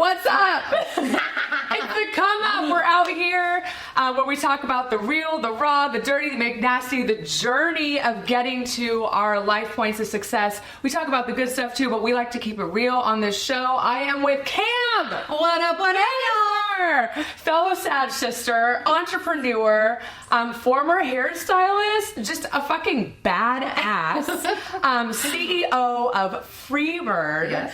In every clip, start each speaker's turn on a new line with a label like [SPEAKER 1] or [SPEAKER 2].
[SPEAKER 1] What's up? It's the Come Up. We're out here where we talk about the real, the raw, the dirty, the make nasty, the journey of getting to our life points of success. We talk about the good stuff too, but we like to keep it real on this show. I am with Cam.
[SPEAKER 2] What up, what up?
[SPEAKER 1] Fellow Sad sister, entrepreneur, former hairstylist, just a fucking badass, CEO of FreeByrd.
[SPEAKER 2] Yes.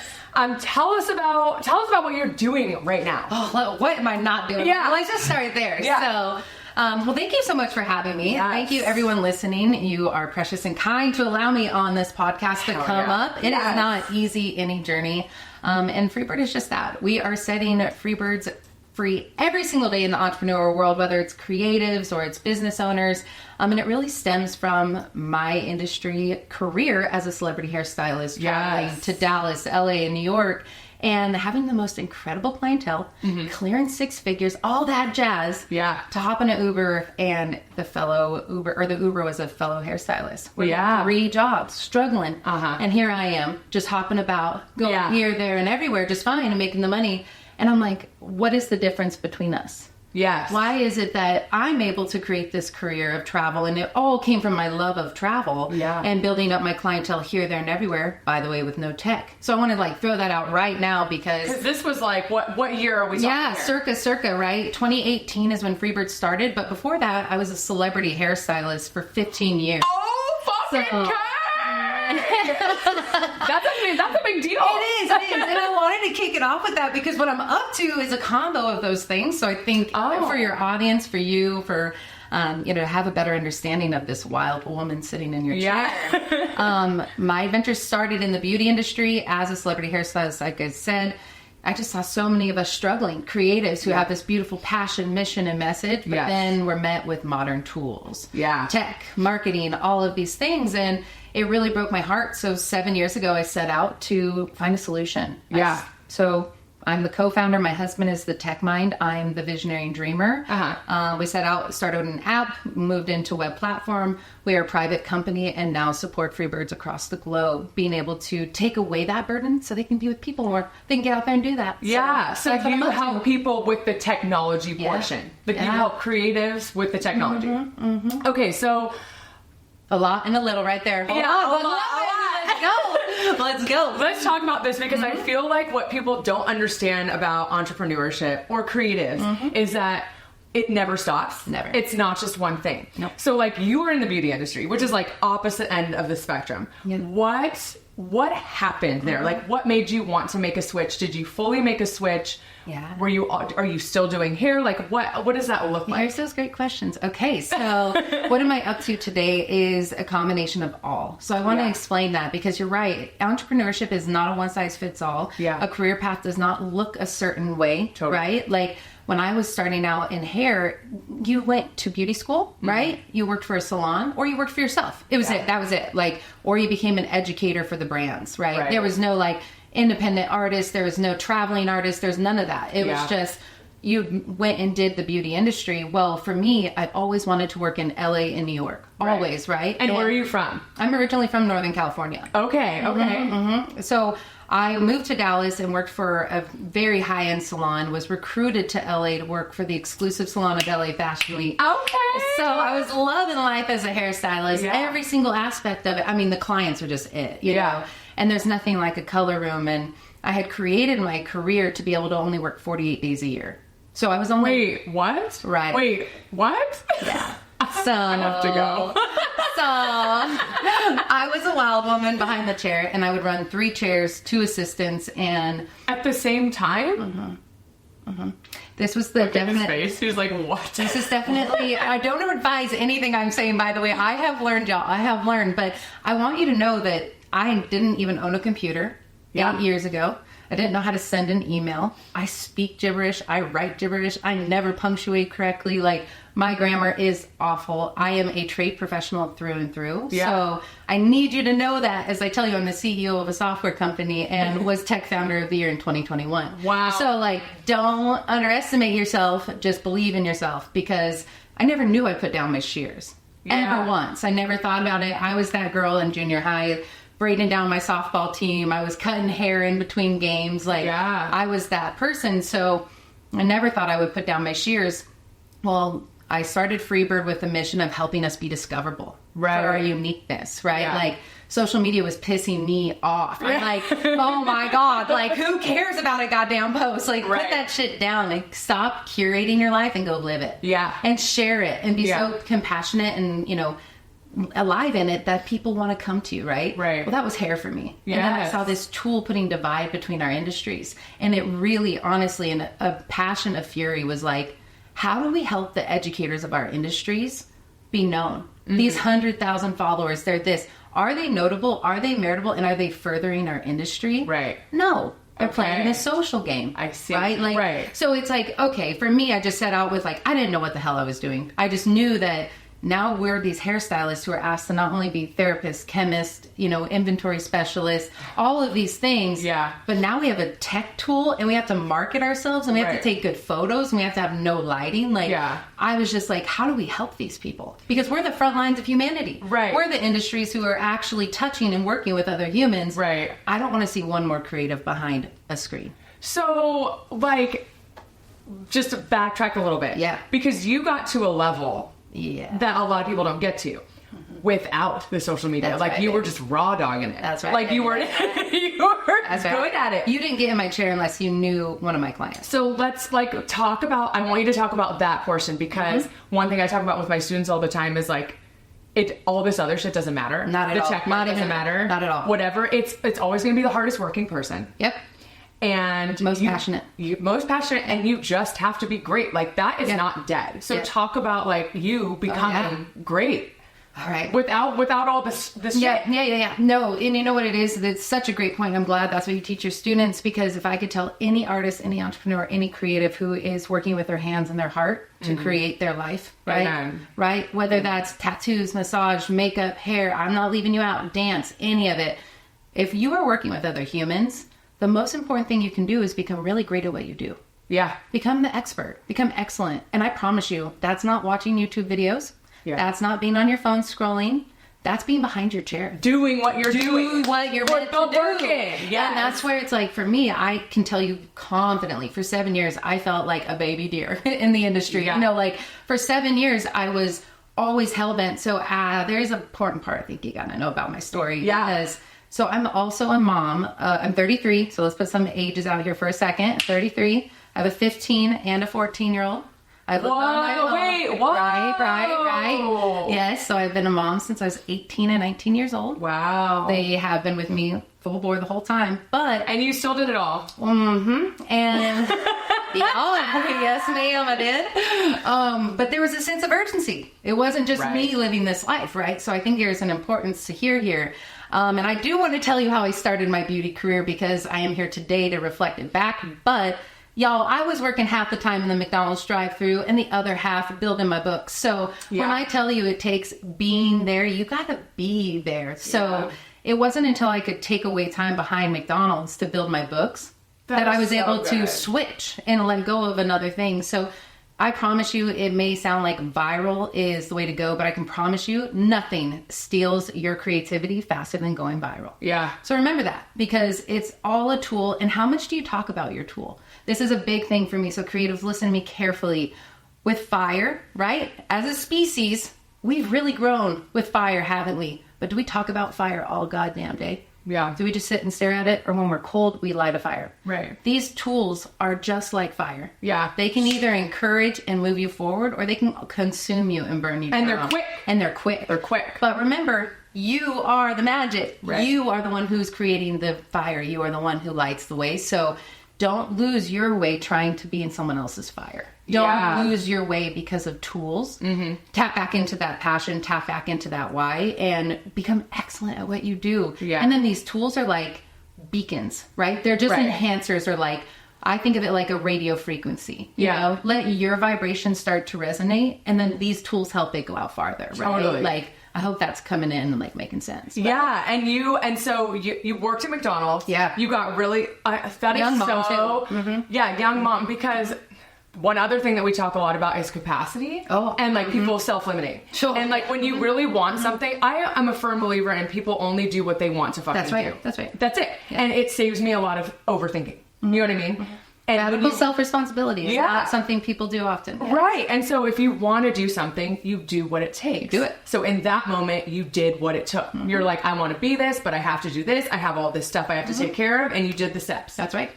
[SPEAKER 1] Tell us about what you're doing right now.
[SPEAKER 2] Oh, what am I not doing?
[SPEAKER 1] Yeah.
[SPEAKER 2] Let's just start there.
[SPEAKER 1] Yeah.
[SPEAKER 2] So, well, thank you so much for having me.
[SPEAKER 1] Yes.
[SPEAKER 2] Thank you, everyone listening. You are precious and kind to allow me on this podcast to come up. It is not easy, any journey. And FreeByrd is just that. We are setting FreeByrds free every single day in the entrepreneurial world, whether it's creatives or it's business owners. And it really stems from my industry career as a celebrity hairstylist, traveling to Dallas, LA, and New York, and having the most incredible clientele, clearing six figures, all that jazz, to hop in an Uber, and the Uber was a fellow hairstylist. We had 3 jobs, struggling. And here I am, just hopping about, going here, there, and everywhere, just fine, and making the money. And I'm like, what is the difference between us?
[SPEAKER 1] Yes.
[SPEAKER 2] Why is it that I'm able to create this career of travel? And it all came from my love of travel and building up my clientele here, there, and everywhere, by the way, with no tech. So I want to throw that out right now because
[SPEAKER 1] this was what year are we talking here?
[SPEAKER 2] circa, right? 2018 is when FreeByrd started. But before that, I was a celebrity hairstylist for 15 years.
[SPEAKER 1] Oh, fucking That's a big deal.
[SPEAKER 2] It is. And I wanted to kick it off with that because what I'm up to is a combo of those things. So I think for your audience, for you, for to have a better understanding of this wild woman sitting in your chair. My adventure started in the beauty industry as a celebrity hairstylist. Like I said, I just saw so many of us struggling, creatives who have this beautiful passion, mission, and message, but then we're met with modern tools, tech, marketing, all of these things. And it really broke my heart. So 7 years ago, I set out to find a solution. So I'm the co-founder. My husband is the tech mind. I'm the visionary and dreamer. We set out, started an app, moved into web platform. We are a private company and now support FreeByrds across the globe, being able to take away that burden so they can be with people or they can get out there and do that.
[SPEAKER 1] So you help people with the technology portion. You help creatives with the technology. Okay, so
[SPEAKER 2] a lot and a little right there.
[SPEAKER 1] A lot.
[SPEAKER 2] Let's go.
[SPEAKER 1] Let's talk about this because I feel like what people don't understand about entrepreneurship or creatives is that it never stops.
[SPEAKER 2] Never.
[SPEAKER 1] It's not just one thing.
[SPEAKER 2] Nope.
[SPEAKER 1] So you were in the beauty industry, which is opposite end of the spectrum. What happened there? What made you want to make a switch? Did you fully make a switch? Are you still doing hair? What does that look like?
[SPEAKER 2] Here's those great questions. Okay, so what am I up to today is a combination of all. So I want to explain that because you're right. Entrepreneurship is not a one size fits all. A career path does not look a certain way, right? When I was starting out in hair, you went to beauty school, right? You worked for a salon or you worked for yourself. It was it. That was it. Or you became an educator for the brands, right? There was no independent artist. There was no traveling artist. There's none of that. It was just you went and did the beauty industry. Well, for me, I've always wanted to work in LA and New York. Always, right?
[SPEAKER 1] And where are you from?
[SPEAKER 2] I'm originally from Northern California.
[SPEAKER 1] Okay.
[SPEAKER 2] So I moved to Dallas and worked for a very high-end salon, was recruited to LA to work for the exclusive salon of LA Fashion Week.
[SPEAKER 1] Okay.
[SPEAKER 2] So I was loving life as a hairstylist. Every single aspect of it. I mean, the clients are just it, you know? And there's nothing like a color room. And I had created my career to be able to only work 48 days a year. So I was only...
[SPEAKER 1] Wait, what?
[SPEAKER 2] Right.
[SPEAKER 1] Wait, what?
[SPEAKER 2] Yeah. So
[SPEAKER 1] I have to go.
[SPEAKER 2] So I was a wild woman behind the chair, and I would run 3 chairs, 2 assistants, and
[SPEAKER 1] at the same time.
[SPEAKER 2] This was the definite
[SPEAKER 1] space. He was like, "What?"
[SPEAKER 2] This is definitely. I don't advise anything I'm saying. By the way, I have learned, y'all. I have learned, but I want you to know that I didn't even own a computer 8 years ago. I didn't know how to send an email. I speak gibberish. I write gibberish. I never punctuate correctly. My grammar is awful. I am a trade professional through and through. So I need you to know that as I tell you, I'm the CEO of a software company and was tech founder of the year in 2021.
[SPEAKER 1] Wow.
[SPEAKER 2] So don't underestimate yourself. Just believe in yourself because I never knew I put down my shears. Ever once. I never thought about it. I was that girl in junior high braiding down my softball team. I was cutting hair in between games. Like, I was that person. So I never thought I would put down my shears. Well, I started FreeByrd with the mission of helping us be discoverable for our uniqueness, right?
[SPEAKER 1] Yeah.
[SPEAKER 2] Like, social media was pissing me off. I'm like, oh my God, like, who cares about a goddamn post? Like, put that shit down. Like, stop curating your life and go live it.
[SPEAKER 1] Yeah.
[SPEAKER 2] And share it and be so compassionate and, you know, alive in it that people want to come to you, right?
[SPEAKER 1] Right.
[SPEAKER 2] Well, that was hair for me.
[SPEAKER 1] Yes.
[SPEAKER 2] And then I saw this tool putting divide between our industries. And it really, honestly, in a passion of fury was like, how do we help the educators of our industries be known? These 100,000 followers, they're this. Are they notable? Are they meritable? And are they furthering our industry?
[SPEAKER 1] Right.
[SPEAKER 2] No. They're playing a social game.
[SPEAKER 1] I see.
[SPEAKER 2] Right? Like, so it's like, okay, for me, I just set out with like, I didn't know what the hell I was doing. I just knew that now we're these hairstylists who are asked to not only be therapists, chemists, you know, inventory specialists, all of these things.
[SPEAKER 1] Yeah.
[SPEAKER 2] But now we have a tech tool and we have to market ourselves and we have to take good photos and we have to have no lighting. Like, I was just like, how do we help these people? Because we're the front lines of humanity.
[SPEAKER 1] Right.
[SPEAKER 2] We're the industries who are actually touching and working with other humans.
[SPEAKER 1] Right.
[SPEAKER 2] I don't want to see one more creative behind a screen.
[SPEAKER 1] So, like, just to backtrack a little bit.
[SPEAKER 2] Yeah.
[SPEAKER 1] Because you got to a level that a lot of people don't get to without the social media.
[SPEAKER 2] That's
[SPEAKER 1] like,
[SPEAKER 2] right,
[SPEAKER 1] you were
[SPEAKER 2] baby.
[SPEAKER 1] just raw dogging it.
[SPEAKER 2] That's right,
[SPEAKER 1] Like, you were, you were
[SPEAKER 2] That's
[SPEAKER 1] good
[SPEAKER 2] right.
[SPEAKER 1] at it.
[SPEAKER 2] You didn't get in my chair unless you knew one of my clients.
[SPEAKER 1] So let's like talk about, I want you to talk about that portion because one thing I talk about with my students all the time is like, all this other shit doesn't matter.
[SPEAKER 2] Not at all.
[SPEAKER 1] The check
[SPEAKER 2] Not
[SPEAKER 1] mark doesn't
[SPEAKER 2] even-
[SPEAKER 1] matter.
[SPEAKER 2] not at all.
[SPEAKER 1] Whatever. It's always going to be the hardest working person.
[SPEAKER 2] Yep.
[SPEAKER 1] And
[SPEAKER 2] Most passionate.
[SPEAKER 1] Most passionate, and you just have to be great. Like, that is not dead. So talk about like you becoming great.
[SPEAKER 2] All right.
[SPEAKER 1] Without all this shit.
[SPEAKER 2] Yeah. No, and you know what it is? It's such a great point. I'm glad that's what you teach your students, because if I could tell any artist, any entrepreneur, any creative who is working with their hands and their heart to create their life, right?
[SPEAKER 1] Amen.
[SPEAKER 2] Right? Whether that's tattoos, massage, makeup, hair, I'm not leaving you out, dance, any of it. If you are working with other humans, the most important thing you can do is become really great at what you do.
[SPEAKER 1] Yeah.
[SPEAKER 2] Become the expert. Become excellent. And I promise you, that's not watching YouTube videos.
[SPEAKER 1] Yeah.
[SPEAKER 2] That's not being on your phone scrolling. That's being behind your chair.
[SPEAKER 1] Doing what you're doing.
[SPEAKER 2] What you're meant to do.
[SPEAKER 1] Working. Yeah.
[SPEAKER 2] And that's where it's like, for me, I can tell you confidently, for 7 years, I felt like a baby deer in the industry.
[SPEAKER 1] Yeah.
[SPEAKER 2] You know, like, for 7 years, I was always hell-bent. So there's an important part I think you gotta know about my story.
[SPEAKER 1] Yeah.
[SPEAKER 2] Because, so I'm also a mom. I'm 33, so let's put some ages out here for a second. I'm 33. I have a 15 and a 14-year-old. I've lived on my own.
[SPEAKER 1] Wait, whoa.
[SPEAKER 2] Right. Yes, so I've been a mom since I was 18 and 19 years old.
[SPEAKER 1] Wow.
[SPEAKER 2] They have been with me full bore the whole time.
[SPEAKER 1] And you still did it all.
[SPEAKER 2] And yes, ma'am, I did. But there was a sense of urgency. It wasn't just me living this life, right? So I think there's an importance to hear here. And I do want to tell you how I started my beauty career, because I am here today to reflect it back. But y'all, I was working half the time in the McDonald's drive-thru and the other half building my books. So when I tell you it takes being there, you got to be there. So it wasn't until I could take away time behind McDonald's to build my books that I was able to switch and let go of another thing. So I promise you, it may sound like viral is the way to go, but I can promise you nothing steals your creativity faster than going viral.
[SPEAKER 1] Yeah.
[SPEAKER 2] So remember that, because it's all a tool. And how much do you talk about your tool? This is a big thing for me. So creatives, listen to me carefully. With fire, right? As a species, we've really grown with fire, haven't we? But do we talk about fire all goddamn day?
[SPEAKER 1] Yeah.
[SPEAKER 2] Do we just sit and stare at it? Or when we're cold, we light a fire?
[SPEAKER 1] Right.
[SPEAKER 2] These tools are just like fire.
[SPEAKER 1] Yeah.
[SPEAKER 2] They can either encourage and move you forward, or they can consume you and burn you down.
[SPEAKER 1] And they're quick.
[SPEAKER 2] And they're quick.
[SPEAKER 1] They're quick.
[SPEAKER 2] But remember, you are the magic.
[SPEAKER 1] Right.
[SPEAKER 2] You are the one who's creating the fire. You are the one who lights the way. So don't lose your way trying to be in someone else's fire. Don't lose your way because of tools. Tap back into that passion, tap back into that why, and become excellent at what you do.
[SPEAKER 1] Yeah.
[SPEAKER 2] And then these tools are like beacons, right? They're just enhancers, or like, I think of it like a radio frequency. You know, let your vibration start to resonate, and then these tools help it go out farther, right?
[SPEAKER 1] Totally.
[SPEAKER 2] Like, I hope that's coming in and like making sense. But
[SPEAKER 1] Yeah, and so you worked at McDonald's.
[SPEAKER 2] Yeah.
[SPEAKER 1] You got really that is
[SPEAKER 2] Young mom,
[SPEAKER 1] so
[SPEAKER 2] too.
[SPEAKER 1] young mom, because one other thing that we talk a lot about is capacity. And like people self-limiting.
[SPEAKER 2] Sure.
[SPEAKER 1] And like when you really want something, I am a firm believer in people only do what they want to fucking do.
[SPEAKER 2] That's right.
[SPEAKER 1] That's it. Yeah. And it saves me a lot of overthinking. You know what I mean?
[SPEAKER 2] And self-responsibility is not something people do often.
[SPEAKER 1] Right. And so if you want to do something, you do what it takes.
[SPEAKER 2] Do it.
[SPEAKER 1] So in that moment, you did what it took. You're like, I want to be this, but I have to do this. I have all this stuff I have to take care of. And you did the steps.
[SPEAKER 2] That's right.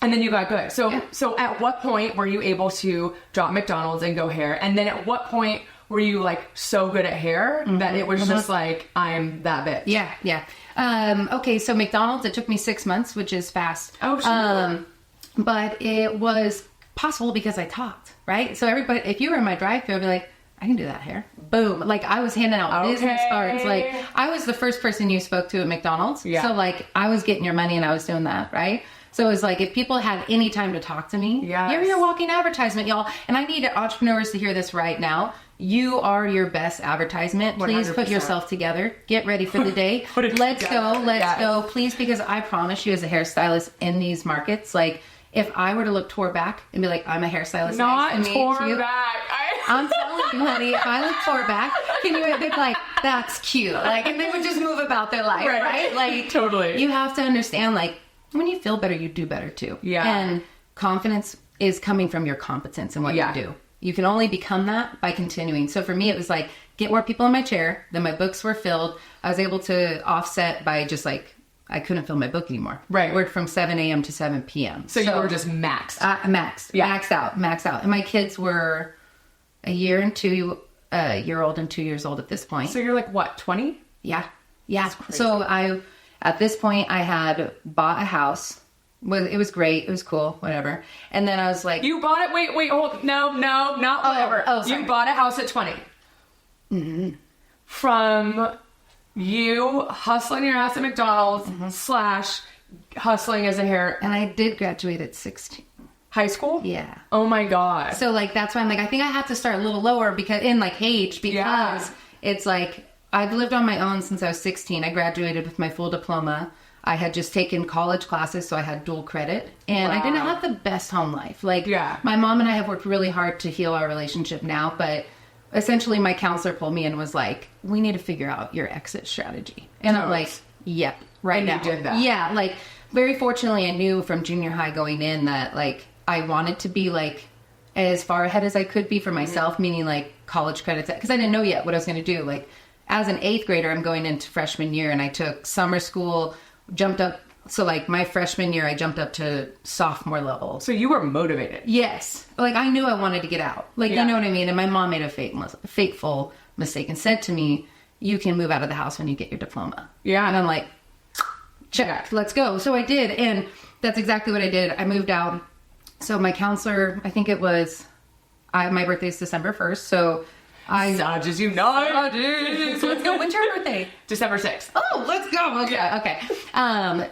[SPEAKER 1] And then you got good. So at what point were you able to drop McDonald's and go hair? And then at what point were you like so good at hair that it was just like, I'm that bitch?
[SPEAKER 2] Yeah. Okay. So McDonald's, it took me 6 months, which is fast.
[SPEAKER 1] Oh, sure.
[SPEAKER 2] But it was possible because I talked, right? So everybody, if you were in my drive-thru, I'd be like, I can do that hair. Boom. Like I was handing out business cards. Like I was the first person you spoke to at McDonald's. Yeah. So like I was getting your money and I was doing that, right? So it was like if people had any time to talk to me, you're your walking advertisement, y'all. And I need entrepreneurs to hear this right now. You are your best advertisement. Please 100%. Put yourself together. Get ready for the day. Let's go. Please, because I promise you as a hairstylist in these markets, like if I were to look toward back and be like, I'm a hairstylist.
[SPEAKER 1] Not toward back.
[SPEAKER 2] I'm telling you, honey, if I look toward back, can you be like, that's cute. Like, and they would just move about their life, right? Like,
[SPEAKER 1] totally.
[SPEAKER 2] You have to understand, like, when you feel better, you do better too. Yeah. And confidence is coming from your competence in what you do. You can only become that by continuing. So for me, it was like, get more people in my chair. Then my books were filled. I was able to offset by just like, I couldn't fill my book anymore. Right. Worked from 7 a.m. to 7 p.m.
[SPEAKER 1] So you were just maxed.
[SPEAKER 2] Maxed out. And my kids were a year old and 2 years old at this point.
[SPEAKER 1] So you're like, what, 20?
[SPEAKER 2] Yeah. So at this point, I had bought a house. It was great. It was cool. Whatever. And then I was like,
[SPEAKER 1] you bought it? Wait, hold. No, not whatever.
[SPEAKER 2] Sorry.
[SPEAKER 1] You bought a house at 20. Mm-hmm. From you hustling your ass at McDonald's / hustling as a hair.
[SPEAKER 2] And I did graduate at 16.
[SPEAKER 1] High school?
[SPEAKER 2] Yeah.
[SPEAKER 1] Oh my God.
[SPEAKER 2] So like, that's why I'm like, I think I have to start a little lower because in like age, because it's like, I've lived on my own since I was 16. I graduated with my full diploma. I had just taken college classes, so I had dual credit. And I didn't have the best home life. Like, my mom and I have worked really hard to heal our relationship now, but essentially my counselor pulled me and was like, we need to figure out your exit strategy. And I'm like, yep, right now.
[SPEAKER 1] You did that.
[SPEAKER 2] Yeah, like, very fortunately, I knew from junior high going in that, like, I wanted to be, like, as far ahead as I could be for myself, meaning, like, college credits. Because I didn't know yet what I was going to do. Like, as an 8th grader, I'm going into freshman year, and I took summer school, jumped up. So, like, my freshman year, I jumped up to sophomore level.
[SPEAKER 1] So you were motivated.
[SPEAKER 2] Yes. Like, I knew I wanted to get out. Like, you know what I mean? And my mom made a fateful mistake and said to me, you can move out of the house when you get your diploma. Yeah. And I'm like, check, let's go. So I did. And that's exactly what I did. I moved out. So my counselor, I think it was, my birthday is December 1st. So
[SPEAKER 1] Dodge, as you know.
[SPEAKER 2] Let's go. When's your birthday?
[SPEAKER 1] December 6th.
[SPEAKER 2] Oh, let's go. Okay.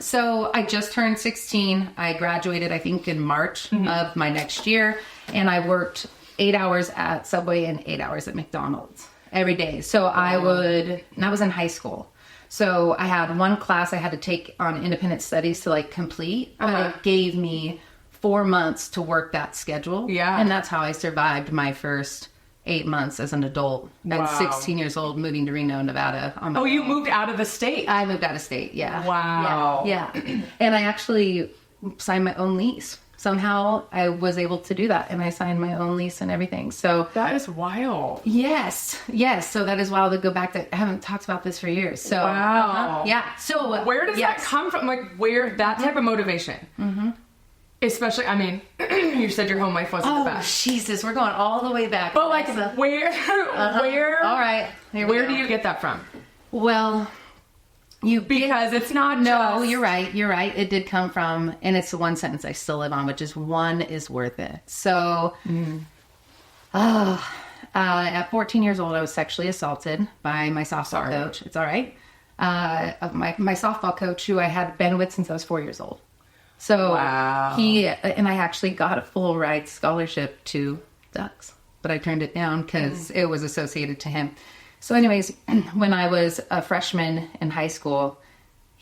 [SPEAKER 2] So I just turned 16. I graduated, I think, in March of my next year. And I worked 8 hours at Subway and 8 hours at McDonald's every day. So I was in high school. So I had one class I had to take on independent studies to like complete. But it gave me 4 months to work that schedule. Yeah. And that's how I survived my first 8 months as an adult at 16 years old, moving to Reno, Nevada.
[SPEAKER 1] You moved out of the state?
[SPEAKER 2] I moved out of state, yeah.
[SPEAKER 1] Wow.
[SPEAKER 2] Yeah. And I actually signed my own lease. Somehow I was able to do that, and I signed my own lease and everything. So
[SPEAKER 1] that is wild.
[SPEAKER 2] Yes. So that is wild to go back to. I haven't talked about this for years. So
[SPEAKER 1] wow.
[SPEAKER 2] Yeah. So
[SPEAKER 1] where does that come from? Like where that type of motivation? Mm-hmm. Especially, I mean, you said your home life wasn't the best.
[SPEAKER 2] Jesus, we're going all the way back.
[SPEAKER 1] But like, where?
[SPEAKER 2] All right.
[SPEAKER 1] Where do you get that from?
[SPEAKER 2] Well,
[SPEAKER 1] because it's not.
[SPEAKER 2] No, you're right. It did come from, and it's the one sentence I still live on, which is one is worth it. So, at 14 years old, I was sexually assaulted by my softball coach. It's all right. My softball coach, who I had been with since I was 4 years old. So I actually got a full ride scholarship to Ducks, but I turned it down because it was associated to him. So anyways, when I was a freshman in high school,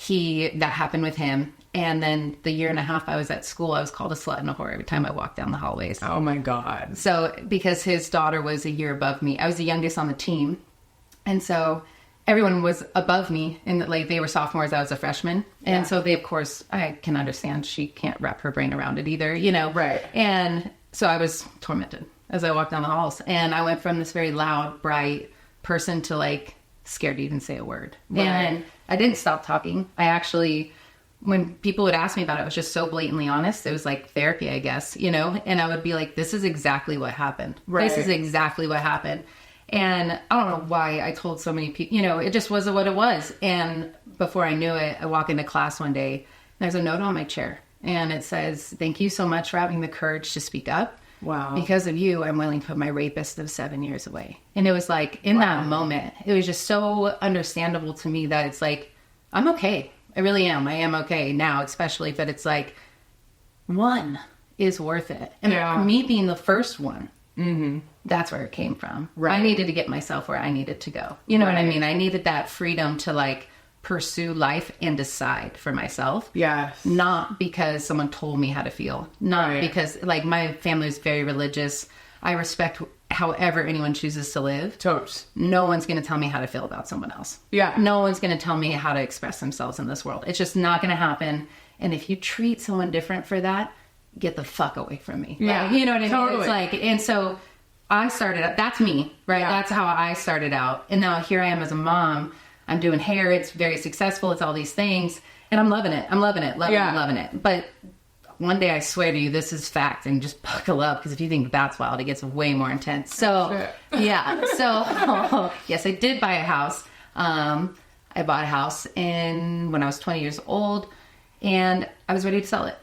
[SPEAKER 2] that happened with him. And then the year and a half I was at school, I was called a slut and a whore every time I walked down the hallways.
[SPEAKER 1] Oh my God.
[SPEAKER 2] So because his daughter was a year above me, I was the youngest on the team. And so everyone was above me, and like they were sophomores, I was a freshman. And so they, of course, I can understand she can't wrap her brain around it either, you know?
[SPEAKER 1] Right.
[SPEAKER 2] And so I was tormented as I walked down the halls. And I went from this very loud, bright person to like scared to even say a word.
[SPEAKER 1] Right.
[SPEAKER 2] And I didn't stop talking. I actually, when people would ask me about it, I was just so blatantly honest. It was like therapy, I guess, you know? And I would be like, this is exactly what happened.
[SPEAKER 1] Right.
[SPEAKER 2] This is exactly what happened. And I don't know why I told so many people, you know, it just wasn't what it was. And before I knew it, I walk into class one day, there's a note on my chair and it says, thank you so much for having the courage to speak up.
[SPEAKER 1] Wow.
[SPEAKER 2] Because of you, I'm willing to put my rapist of 7 years away. And it was like, in that moment, it was just so understandable to me that it's like, I'm okay. I really am. I am okay now, especially, but it's like, one is worth it. And me being the first one, that's where it came from.
[SPEAKER 1] Right.
[SPEAKER 2] I needed to get myself where I needed to go. You know what I mean? I needed that freedom to like pursue life and decide for myself.
[SPEAKER 1] Yes.
[SPEAKER 2] Not because someone told me how to feel. Not because like my family is very religious. I respect however anyone chooses to live.
[SPEAKER 1] Totes.
[SPEAKER 2] No one's going to tell me how to feel about someone else.
[SPEAKER 1] Yeah.
[SPEAKER 2] No one's going to tell me how to express themselves in this world. It's just not going to happen. And if you treat someone different for that, get the fuck away from me.
[SPEAKER 1] Yeah.
[SPEAKER 2] Like, you know what I mean?
[SPEAKER 1] Totally.
[SPEAKER 2] It's like, and so I started out, that's me, right?
[SPEAKER 1] Yeah.
[SPEAKER 2] That's how I started out. And now here I am as a mom. I'm doing hair. It's very successful. It's all these things. And I'm loving it. I'm loving it. Loving it. But one day I swear to you, this is fact, and just buckle up, because if you think that's wild, it gets way more intense. So, yeah. So, yes, I did buy a house. I bought a house when I was 20 years old, and I was ready to sell it.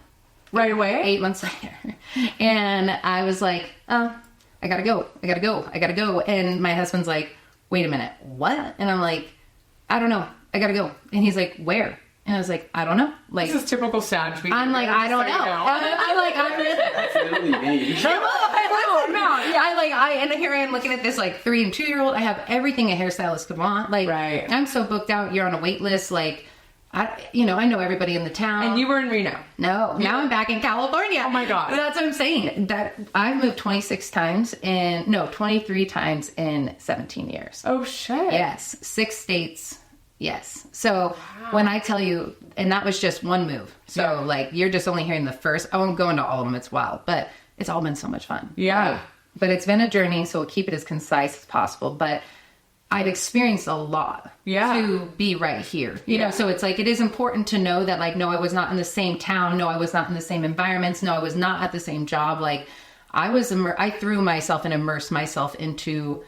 [SPEAKER 1] Right away?
[SPEAKER 2] 8 months later. And I was like, oh, I gotta go. And my husband's like, wait a minute, what? And I'm like, I don't know. I gotta go. And he's like, where? And I was like, I don't know. Like,
[SPEAKER 1] this is typical sound.
[SPEAKER 2] I'm like, I don't know. I'm like,
[SPEAKER 3] That's literally me.
[SPEAKER 2] And here I am looking at this like 3 and 2 year old. I have everything a hairstylist could want. Like, I'm so booked out. You're on a wait list. Like, I know everybody in the town.
[SPEAKER 1] And you were in Reno.
[SPEAKER 2] No, now I'm back in California.
[SPEAKER 1] Oh my God.
[SPEAKER 2] That's what I'm saying. That I moved 23 times in 17 years.
[SPEAKER 1] Oh shit.
[SPEAKER 2] Yes. 6 states. Yes. So when I tell you, and that was just one move. So like, you're just only hearing the first. I won't go into all of them. It's wild, but it's all been so much fun.
[SPEAKER 1] Yeah.
[SPEAKER 2] Right? But it's been a journey. So we'll keep it as concise as possible. But I've experienced a lot to be right here. You know, so it's like, it is important to know that like, no, I was not in the same town. No, I was not in the same environments. No, I was not at the same job. Like I threw myself and immersed myself into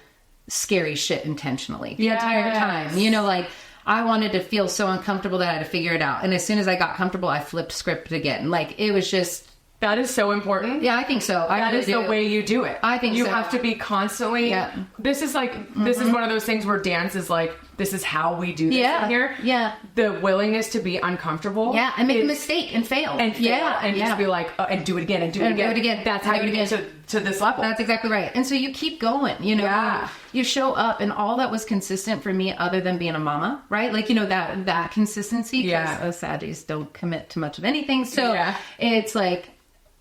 [SPEAKER 2] scary shit intentionally the entire time. You know, like I wanted to feel so uncomfortable that I had to figure it out. And as soon as I got comfortable, I flipped script again. Like it was just.
[SPEAKER 1] That is so important.
[SPEAKER 2] Yeah, I think so.
[SPEAKER 1] That is the way you do it.
[SPEAKER 2] I think
[SPEAKER 1] you
[SPEAKER 2] so.
[SPEAKER 1] have to be constantly.
[SPEAKER 2] Yeah.
[SPEAKER 1] This is like this is one of those things where dance is like, this is how we do this in here.
[SPEAKER 2] Yeah.
[SPEAKER 1] The willingness to be uncomfortable.
[SPEAKER 2] Yeah, and make a mistake and fail.
[SPEAKER 1] And just be like, and do it again and do it again. That's how you get to this level.
[SPEAKER 2] That's exactly right. And so you keep going, you know.
[SPEAKER 1] Yeah.
[SPEAKER 2] You show up, and all that was consistent for me other than being a mama, right? Like, you know, that consistency.
[SPEAKER 1] Yeah.
[SPEAKER 2] Because Saggies don't commit to much of anything. So it's like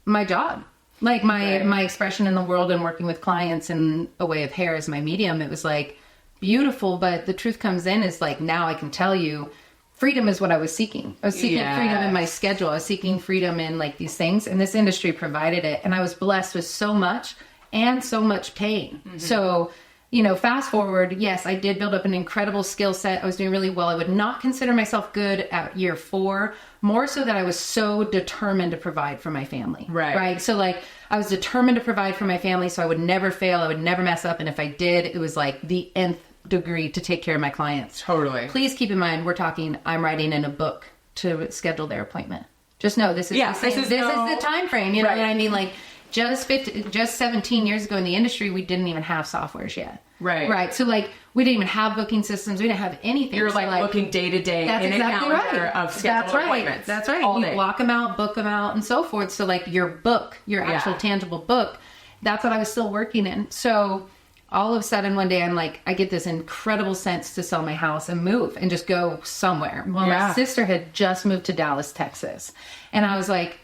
[SPEAKER 2] my job. Like my expression in the world and working with clients in a way of hair as my medium, it was like beautiful, but the truth comes in is like, now I can tell you freedom is what I was seeking. I was seeking freedom in my schedule. I was seeking freedom in like these things, and this industry provided it. And I was blessed with so much and so much pain. So, you know, fast forward, yes, I did build up an incredible skill set. I was doing really well. I would not consider myself good at year 4, more so that I was so determined to provide for my family. Right. So like I was determined to provide for my family, so I would never fail. I would never mess up. And if I did, it was like the nth degree to take care of my clients.
[SPEAKER 1] Totally.
[SPEAKER 2] Please keep in mind, we're talking, I'm writing in a book to schedule their appointment. Just know this is this is the time frame. You know what I mean? Like just 17 years ago in the industry, we didn't even have softwares yet. Right. So like we didn't even have booking systems. We didn't have anything.
[SPEAKER 1] You're like looking day to day in a calendar of scheduled appointments.
[SPEAKER 2] That's right.
[SPEAKER 1] All
[SPEAKER 2] you
[SPEAKER 1] day.
[SPEAKER 2] block them out, book them out, and so forth. So like your book, your actual tangible book, that's what I was still working in. So all of a sudden one day I'm like, I get this incredible sense to sell my house and move and just go somewhere. Well, my sister had just moved to Dallas, Texas. And I was like,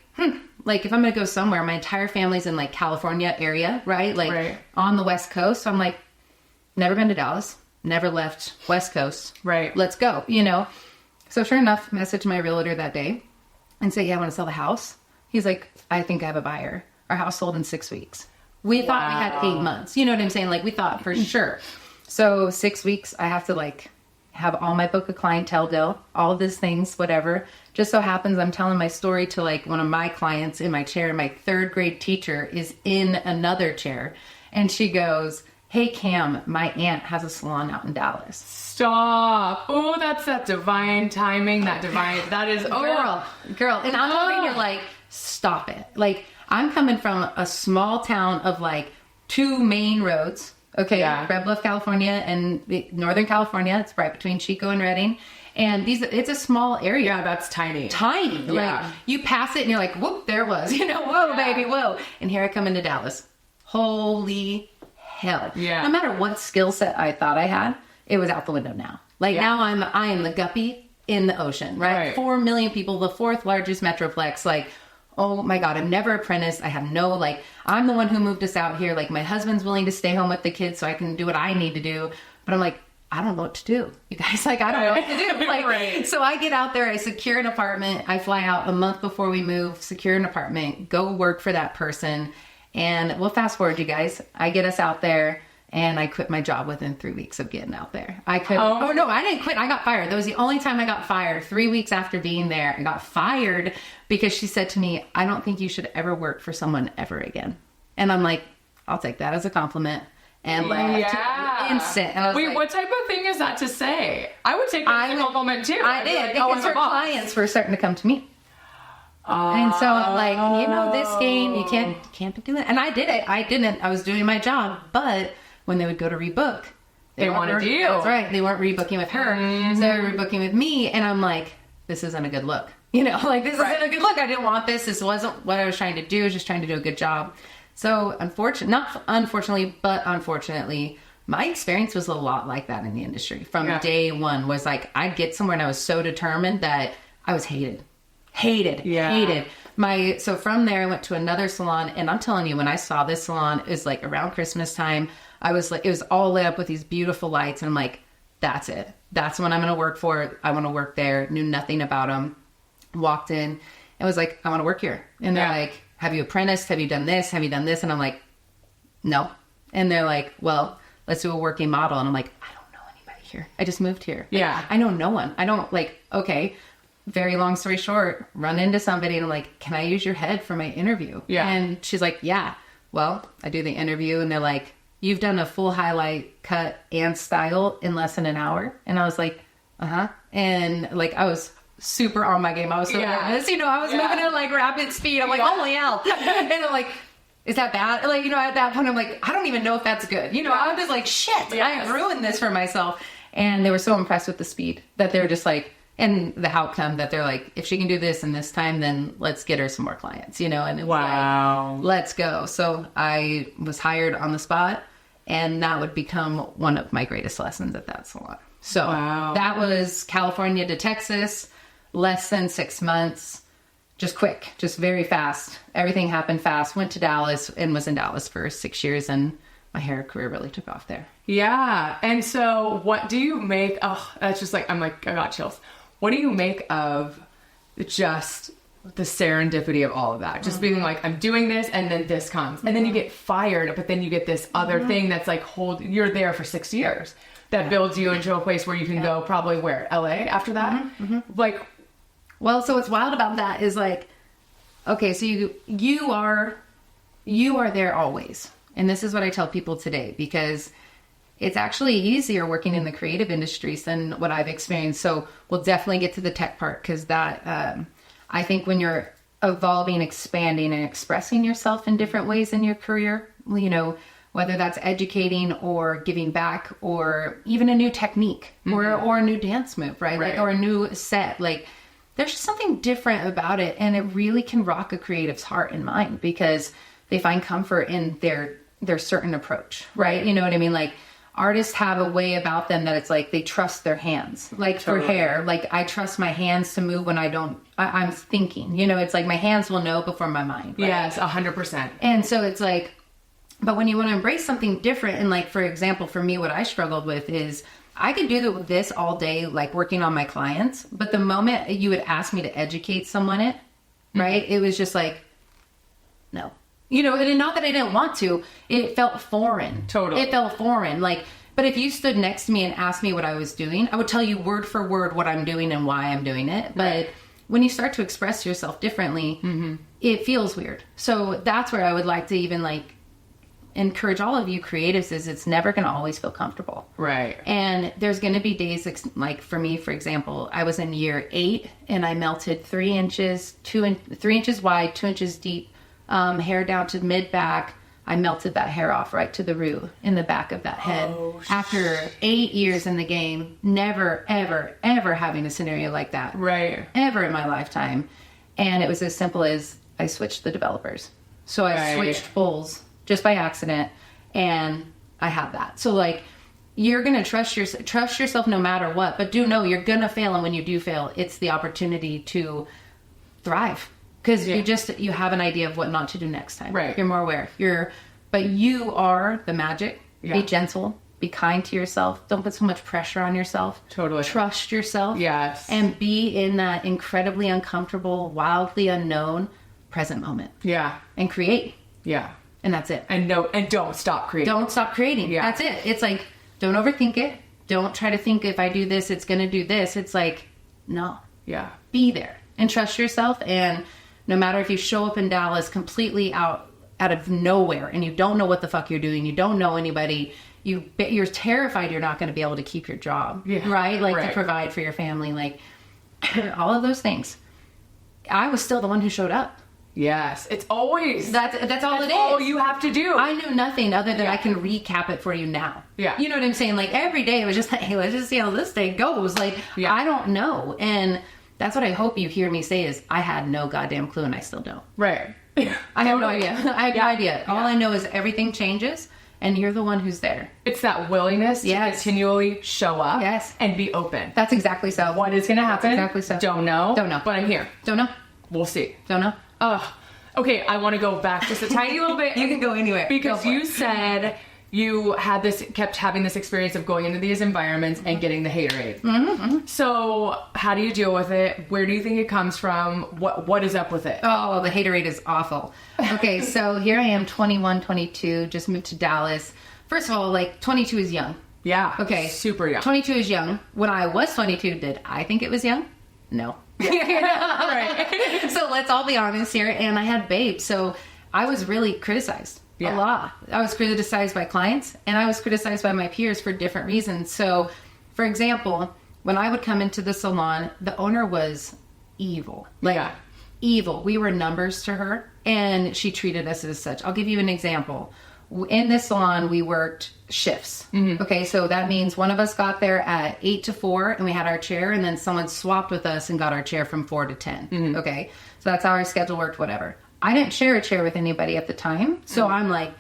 [SPEAKER 2] like if I'm going to go somewhere, my entire family's in like California area, right? Like on the West Coast. So I'm like, never been to Dallas, never left West Coast.
[SPEAKER 1] Right.
[SPEAKER 2] Let's go, you know? So sure enough, message my realtor that day and say, yeah, I want to sell the house. He's like, I think I have a buyer. Our house sold in 6 weeks. We thought we had 8 months. You know what I'm saying? Like we thought for sure. So 6 weeks, I have to like have all my book of clientele deal, all of these things, whatever. Just so happens I'm telling my story to like one of my clients in my chair. My 3rd grade teacher is in another chair. And she goes, hey, Cam, my aunt has a salon out in Dallas.
[SPEAKER 1] Stop. Oh, that's that divine timing. That is,
[SPEAKER 2] girl. And I'm over here like, stop it. Like, I'm coming from a small town of like 2 main roads. Okay. Yeah. Red Bluff, California and Northern California. It's right between Chico and Redding. And it's a small area.
[SPEAKER 1] Yeah, that's tiny.
[SPEAKER 2] Tiny.
[SPEAKER 1] Yeah.
[SPEAKER 2] Like you pass it and you're like, whoop, there it was. You know, whoa, baby, whoa. And here I come into Dallas. Holy hell.
[SPEAKER 1] Yeah.
[SPEAKER 2] No matter what skill set I thought I had, it was out the window now. Like now I am the guppy in the ocean, right? 4 million people, the 4th largest metroplex. Like, oh my God, I'm never apprenticed. I have no, like, I'm the one who moved us out here. Like my husband's willing to stay home with the kids so I can do what I need to do. But I'm like, I don't know what to do. You guys, like, I don't know what to do. Like, so I get out there, I secure an apartment. I fly out a month before we move, secure an apartment, go work for that person. And we'll fast forward, you guys. I get us out there and I quit my job within 3 weeks of getting out there. I could, oh no, I didn't quit. I got fired. That was the only time I got fired. 3 weeks after being there, I got fired because she said to me, I don't think you should ever work for someone ever again. And I'm like, I'll take that as a compliment. And left instant. And
[SPEAKER 1] wait, like, what type of thing is that to say? I would take that as a compliment too.
[SPEAKER 2] I did. Like, because her clients were starting to come to me. And so I'm like, you know, this game, you can't be doing it. And I did it. I didn't. I was doing my job. But when they would go to rebook,
[SPEAKER 1] they wanted you.
[SPEAKER 2] That's right. They weren't rebooking with her. So they were rebooking with me. And I'm like, this isn't a good look. You know, like this isn't a good look. I didn't want this. This wasn't what I was trying to do. I was just trying to do a good job. So unfortunately, my experience was a lot like that in the industry from day one. Was like, I'd get somewhere and I was so determined that I was hated. So from there I went to another salon, and I'm telling you, when I saw this salon, it was like around Christmas time. I was like, it was all lit up with these beautiful lights, and I'm like, that's it. That's what I'm going to work for. I want to work there. Knew nothing about them. Walked in and was like, I want to work here. And they're like, have you apprenticed? Have you done this? Have you done this? And I'm like, no. And they're like, well, let's do a working model. And I'm like, I don't know anybody here. I just moved here. Like, I know no one. I don't okay. Very long story short, run into somebody and I'm like, can I use your head for my interview? Yeah. And she's like, yeah. Well, I do the interview and they're like, you've done a full highlight, cut, and style in less than an hour. And I was like, uh-huh. And like, I was super on my game. I was so nervous. You know, I was moving at like rapid speed. I'm like, holy hell. And I'm like, is that bad? Like, you know, at that point, I'm like, I don't even know if that's good. You know, I'm just like, shit, I ruined this for myself. And they were so impressed with the speed that they were just like, and the outcome that they're like, if she can do this in this time, then let's get her some more clients, you know? And it was like, let's go. So I was hired on the spot, and that would become one of my greatest lessons at that salon. So that was California to Texas, less than 6 months, just quick, just very fast. Everything happened fast. Went to Dallas and was in Dallas for 6 years, and my hair career really took off there. Yeah.
[SPEAKER 1] And so what do you make? Oh, that's just like, I'm like, I got chills. What do you make of just the serendipity of all of that? Just being like, I'm doing this, and then this comes. And then you get fired, but then you get this other thing that's like, you're there for 6 years. That builds you into a place where you can go probably where? LA after that? Like,
[SPEAKER 2] well, so what's wild about that is like, okay, so you are there always. And this is what I tell people today, because it's actually easier working in the creative industries than what I've experienced. So we'll definitely get to the tech part, because that, I think when you're evolving, expanding, and expressing yourself in different ways in your career, you know, whether that's educating or giving back or even a new technique or a new dance move, right? Like, or a new set, like there's just something different about it. And it really can rock a creative's heart and mind, because they find comfort in their their certain approach, right? You know what I mean? Like artists have a way about them that it's like they trust their hands. Like for hair, like I trust my hands to move when I'm thinking, you know, it's like my hands will know before my mind. Right?
[SPEAKER 1] Yes, 100%.
[SPEAKER 2] And so it's like, but when you want to embrace something different, and like, for example, for me, what I struggled with is I could do this all day, like working on my clients. But the moment you would ask me to educate someone right, it was just like, no. You know, and not that I didn't want to, it felt foreign.
[SPEAKER 1] Totally.
[SPEAKER 2] It felt foreign. Like, but if you stood next to me and asked me what I was doing, I would tell you word for word what I'm doing and why I'm doing it. But when you start to express yourself differently, it feels weird. So that's where I would like to even like encourage all of you creatives is it's never going to always feel comfortable.
[SPEAKER 1] Right.
[SPEAKER 2] And there's going to be days like for me, for example, I was in year 8 and I melted 3 inches, 3 inches wide, 2 inches deep, hair down to mid back. I melted that hair off right to the root in the back of that head. After 8 years in the game, never, ever, ever having a scenario like that.
[SPEAKER 1] Right.
[SPEAKER 2] Ever in my lifetime. And it was as simple as I switched the developers. So I switched pulls just by accident, and I have that. So like, you're gonna trust yourself no matter what, but do know you're gonna fail, and when you do fail, it's the opportunity to thrive because you have an idea of what not to do next time.
[SPEAKER 1] Right.
[SPEAKER 2] You're more aware. But you are the magic.
[SPEAKER 1] Yeah.
[SPEAKER 2] Be gentle. Be kind to yourself. Don't put so much pressure on yourself.
[SPEAKER 1] Totally.
[SPEAKER 2] Trust yourself.
[SPEAKER 1] Yes.
[SPEAKER 2] And be in that incredibly uncomfortable, wildly unknown present moment.
[SPEAKER 1] Yeah.
[SPEAKER 2] And create.
[SPEAKER 1] Yeah.
[SPEAKER 2] And that's it.
[SPEAKER 1] And don't stop creating.
[SPEAKER 2] Don't stop creating.
[SPEAKER 1] Yeah.
[SPEAKER 2] That's it. It's like, don't overthink it. Don't try to think if I do this, it's going to do this. It's like, no.
[SPEAKER 1] Yeah.
[SPEAKER 2] Be there and trust yourself. And no matter if you show up in Dallas completely out of nowhere and you don't know what the fuck you're doing, you don't know anybody, you're terrified you're not going to be able to keep your job.
[SPEAKER 1] Yeah.
[SPEAKER 2] Right? Like
[SPEAKER 1] Right.
[SPEAKER 2] to provide for your family, like all of those things. I was still the one who showed up.
[SPEAKER 1] Yes. It's always.
[SPEAKER 2] That's all it is.
[SPEAKER 1] all you have to do.
[SPEAKER 2] I knew nothing other than I can recap it for you now.
[SPEAKER 1] Yeah.
[SPEAKER 2] You know what I'm saying? Like every day it was just like, hey, let's just see how this day goes. Like, I don't know. And that's what I hope you hear me say is I had no goddamn clue and I still don't.
[SPEAKER 1] Right.
[SPEAKER 2] I have no idea. I have no idea. All I know is everything changes and you're the one who's there.
[SPEAKER 1] It's that willingness to continually show up and be open.
[SPEAKER 2] That's exactly so.
[SPEAKER 1] What is going to happen?
[SPEAKER 2] That's exactly so.
[SPEAKER 1] Don't know.
[SPEAKER 2] Don't know.
[SPEAKER 1] But I'm here.
[SPEAKER 2] Don't know.
[SPEAKER 1] We'll see.
[SPEAKER 2] Don't know.
[SPEAKER 1] Okay, I want to go back just a tiny little bit.
[SPEAKER 2] You can go anywhere.
[SPEAKER 1] Because you said you kept having this experience of going into these environments and getting the haterade.
[SPEAKER 2] Mm-hmm.
[SPEAKER 1] So how do you deal with it? Where do you think it comes from? What is up with it?
[SPEAKER 2] Oh, the haterade is awful. Okay, so here I am, 21, 22, just moved to Dallas. First of all, like 22 is young.
[SPEAKER 1] Yeah.
[SPEAKER 2] Okay.
[SPEAKER 1] Super young.
[SPEAKER 2] 22 is young. When I was 22, did I think it was young? No.
[SPEAKER 1] Right.
[SPEAKER 2] So let's all be honest here. And I had babes. So I was really criticized a lot. I was criticized by clients and I was criticized by my peers for different reasons. So, for example, when I would come into the salon, the owner was evil. Like, evil. We were numbers to her and she treated us as such. I'll give you an example. In this salon, we worked shifts. Mm-hmm. Okay, so that means one of us got there at 8 to 4 and we had our chair, and then someone swapped with us and got our chair from 4 to 10. Mm-hmm. Okay, so that's how our schedule worked, whatever. I didn't share a chair with anybody at the time, so I'm like,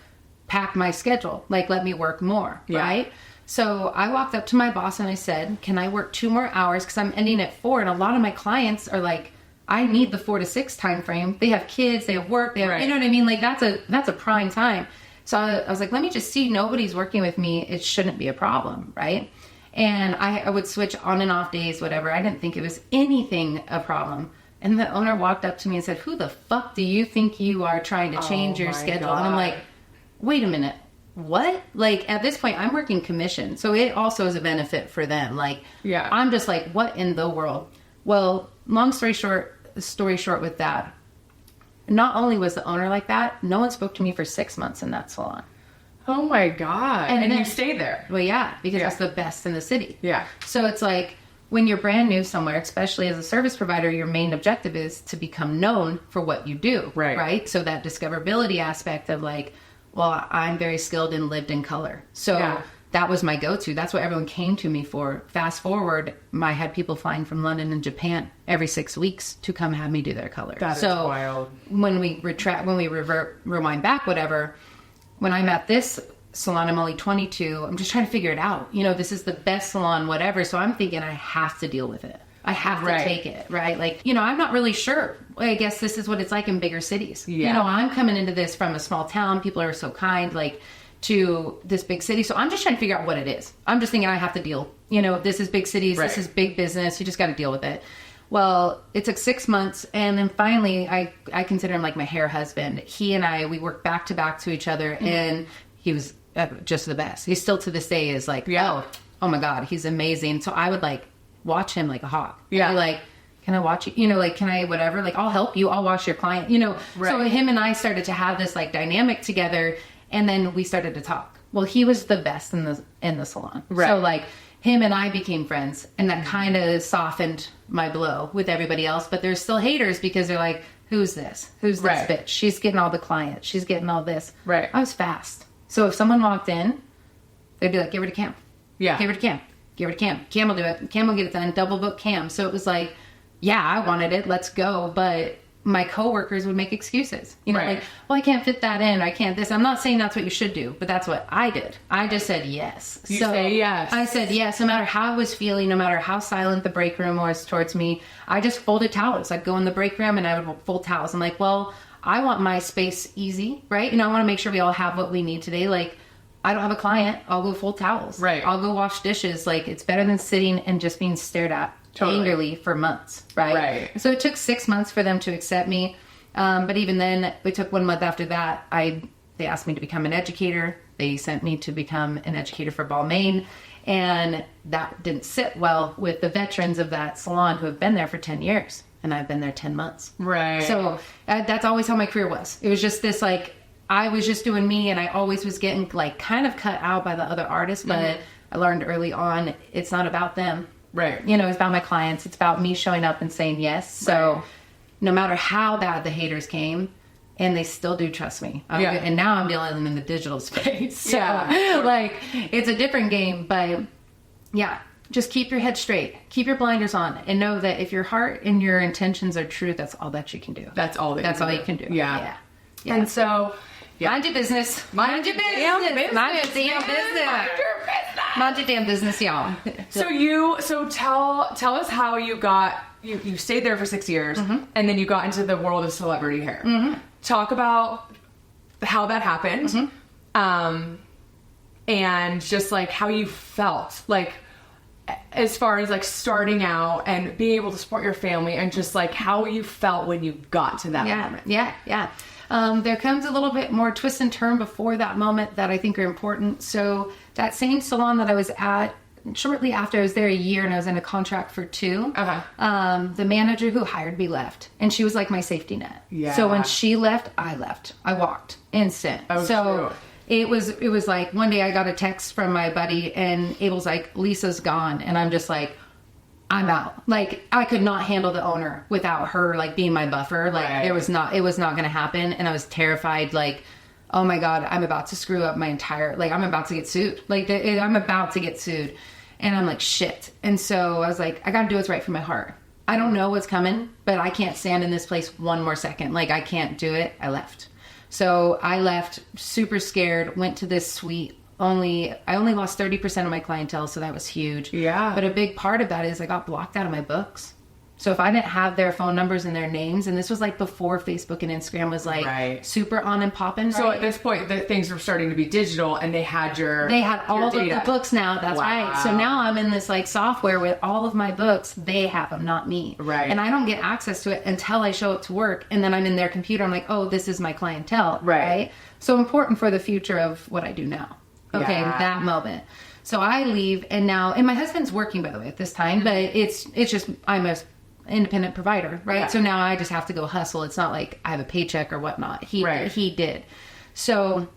[SPEAKER 2] pack my schedule, like let me work more, right? So I walked up to my boss and I said, can I work 2 more hours because I'm ending at 4, and a lot of my clients are like, I need the 4 to 6 time frame. They have kids, they have work, they have, you know what I mean? Like that's a prime time. So I was like, let me just see, nobody's working with me. It shouldn't be a problem, right? And I would switch on and off days, whatever. I didn't think it was anything a problem. And the owner walked up to me and said, who the fuck do you think you are trying to change your schedule? God. And I'm like, wait a minute, what? Like at this point, I'm working commission. So it also is a benefit for them. Like, I'm just like, what in the world? Well, long story short with that, not only was the owner like that, no one spoke to me for 6 months in that salon.
[SPEAKER 1] Oh my God. And then, you stayed there.
[SPEAKER 2] Well, because it's the best in the city.
[SPEAKER 1] Yeah.
[SPEAKER 2] So it's like when you're brand new somewhere, especially as a service provider, your main objective is to become known for what you do. Right. So that discoverability aspect of like, well, I'm very skilled and lived in color. So that was my go-to. That's what everyone came to me for. Fast forward, I had people flying from London and Japan every 6 weeks to come have me do their color.
[SPEAKER 1] That is wild.
[SPEAKER 2] When we rewind back, whatever, when I'm at this salon, I'm only 22. I'm just trying to figure it out. You know, this is the best salon, whatever. So I'm thinking I have to deal with it. I have to take it, right? Like, you know, I'm not really sure. I guess this is what it's like in bigger cities.
[SPEAKER 1] Yeah.
[SPEAKER 2] You know, I'm coming into this from a small town. People are so kind, like, to this big city. So I'm just trying to figure out what it is. I'm just thinking I have to deal. You know, this is big cities. This is big business. You just got to deal with it. Well, it took 6 months. And then finally, I consider him like my hair husband. He and I, we worked back to back to each other. And he was just the best. He still to this day is like, oh my God, he's amazing. So I would like watch him like a hawk. Yeah. Like, can I watch you? You know, like, can I, whatever, like, I'll help you. I'll watch your client, you know? So him and I started to have this like dynamic together, and then we started to talk. Well, he was the best in the salon. So like him and I became friends, and that kind of softened my blow with everybody else. But there's still haters because they're like, who's this? Who's this bitch? She's getting all the clients. She's getting all this. I was fast. So if someone walked in, they'd be like, give her to Cam. Yeah. Give her to Cam. Give her to Cam. Cam will do it. Cam will get it done. Double book Cam. So it was like, yeah, I wanted it. Let's go. But my coworkers would make excuses. You know, like, well, I can't fit that in. I can't this. I'm not saying that's what you should do, but that's what I did. I just said yes.
[SPEAKER 1] You say yes.
[SPEAKER 2] I said yes. No matter how I was feeling, no matter how silent the break room was towards me, I just folded towels. I'd go in the break room and I would fold towels. I'm like, well, I want my space easy, right? You know, I want to make sure we all have what we need today. Like, I don't have a client. I'll go fold towels. I'll go wash dishes. Like, it's better than sitting and just being stared at angrily for months, right? So it took 6 months for them to accept me. But even then, it took 1 month after that. They asked me to become an educator. They sent me to become an educator for Balmain. And that didn't sit well with the veterans of that salon who have been there for 10 years. And I've been there 10 months. So that's always how my career was. It was just this, like, I was just doing me, and I always was getting like kind of cut out by the other artists, but I learned early on, it's not about them. You know, it's about my clients. It's about me showing up and saying yes. So no matter how bad the haters came, and they still do trust me. And now I'm dealing with them in the digital space. So like, it's a different game, but yeah, just keep your head straight, keep your blinders on, and know that if your heart and your intentions are true, that's all that you can do.
[SPEAKER 1] That's all you can do.
[SPEAKER 2] Yeah.
[SPEAKER 1] And so,
[SPEAKER 2] mind your business. Mind your business. Mind your damn business. Mind your damn business, y'all.
[SPEAKER 1] So tell us how you got, you stayed there for 6 years, and then you got into the world of celebrity hair. Talk about how that happened, and just like how you felt, like as far as like starting out and being able to support your family, and just like how you felt when you got to that moment.
[SPEAKER 2] There comes a little bit more twist and turn before that moment that I think are important. So that same salon that I was at, shortly after I was there a year and I was in a contract for 2, the manager who hired me left. And she was like my safety net. So when she left, I left. I walked instant. True. It was like one day I got a text from my buddy, and Abel's like, Lisa's gone. And I'm just like, I'm out. Like, I could not handle the owner without her, like, being my buffer. Like, it was not going to happen. And I was terrified, like, oh my God, I'm about to screw up my entire, like, I'm about to get sued. Like, I'm about to get sued. And I'm like, shit. And so I was like, I got to do what's right for my heart. I don't know what's coming, but I can't stand in this place one more second. Like, I can't do it. I left. So I left super scared, went to this suite. I only lost 30% of my clientele, so that was huge. But a big part of that is I got blocked out of my books. So if I didn't have their phone numbers and their names, and this was like before Facebook and Instagram was like super on and popping.
[SPEAKER 1] So at this point, things were starting to be digital, and they had all of the books now. That's right. So now I'm in this like software with all of my books. They have them, not me. And I don't get access to it until I show up to work, and then I'm in their computer. I'm like, oh, this is my clientele. Right. So important for the future of what I do now. Okay, that moment. So I leave, and my husband's working, by the way, at this time, but it's just, I'm a independent provider, right? So now I just have to go hustle. It's not like I have a paycheck or whatnot. He did. So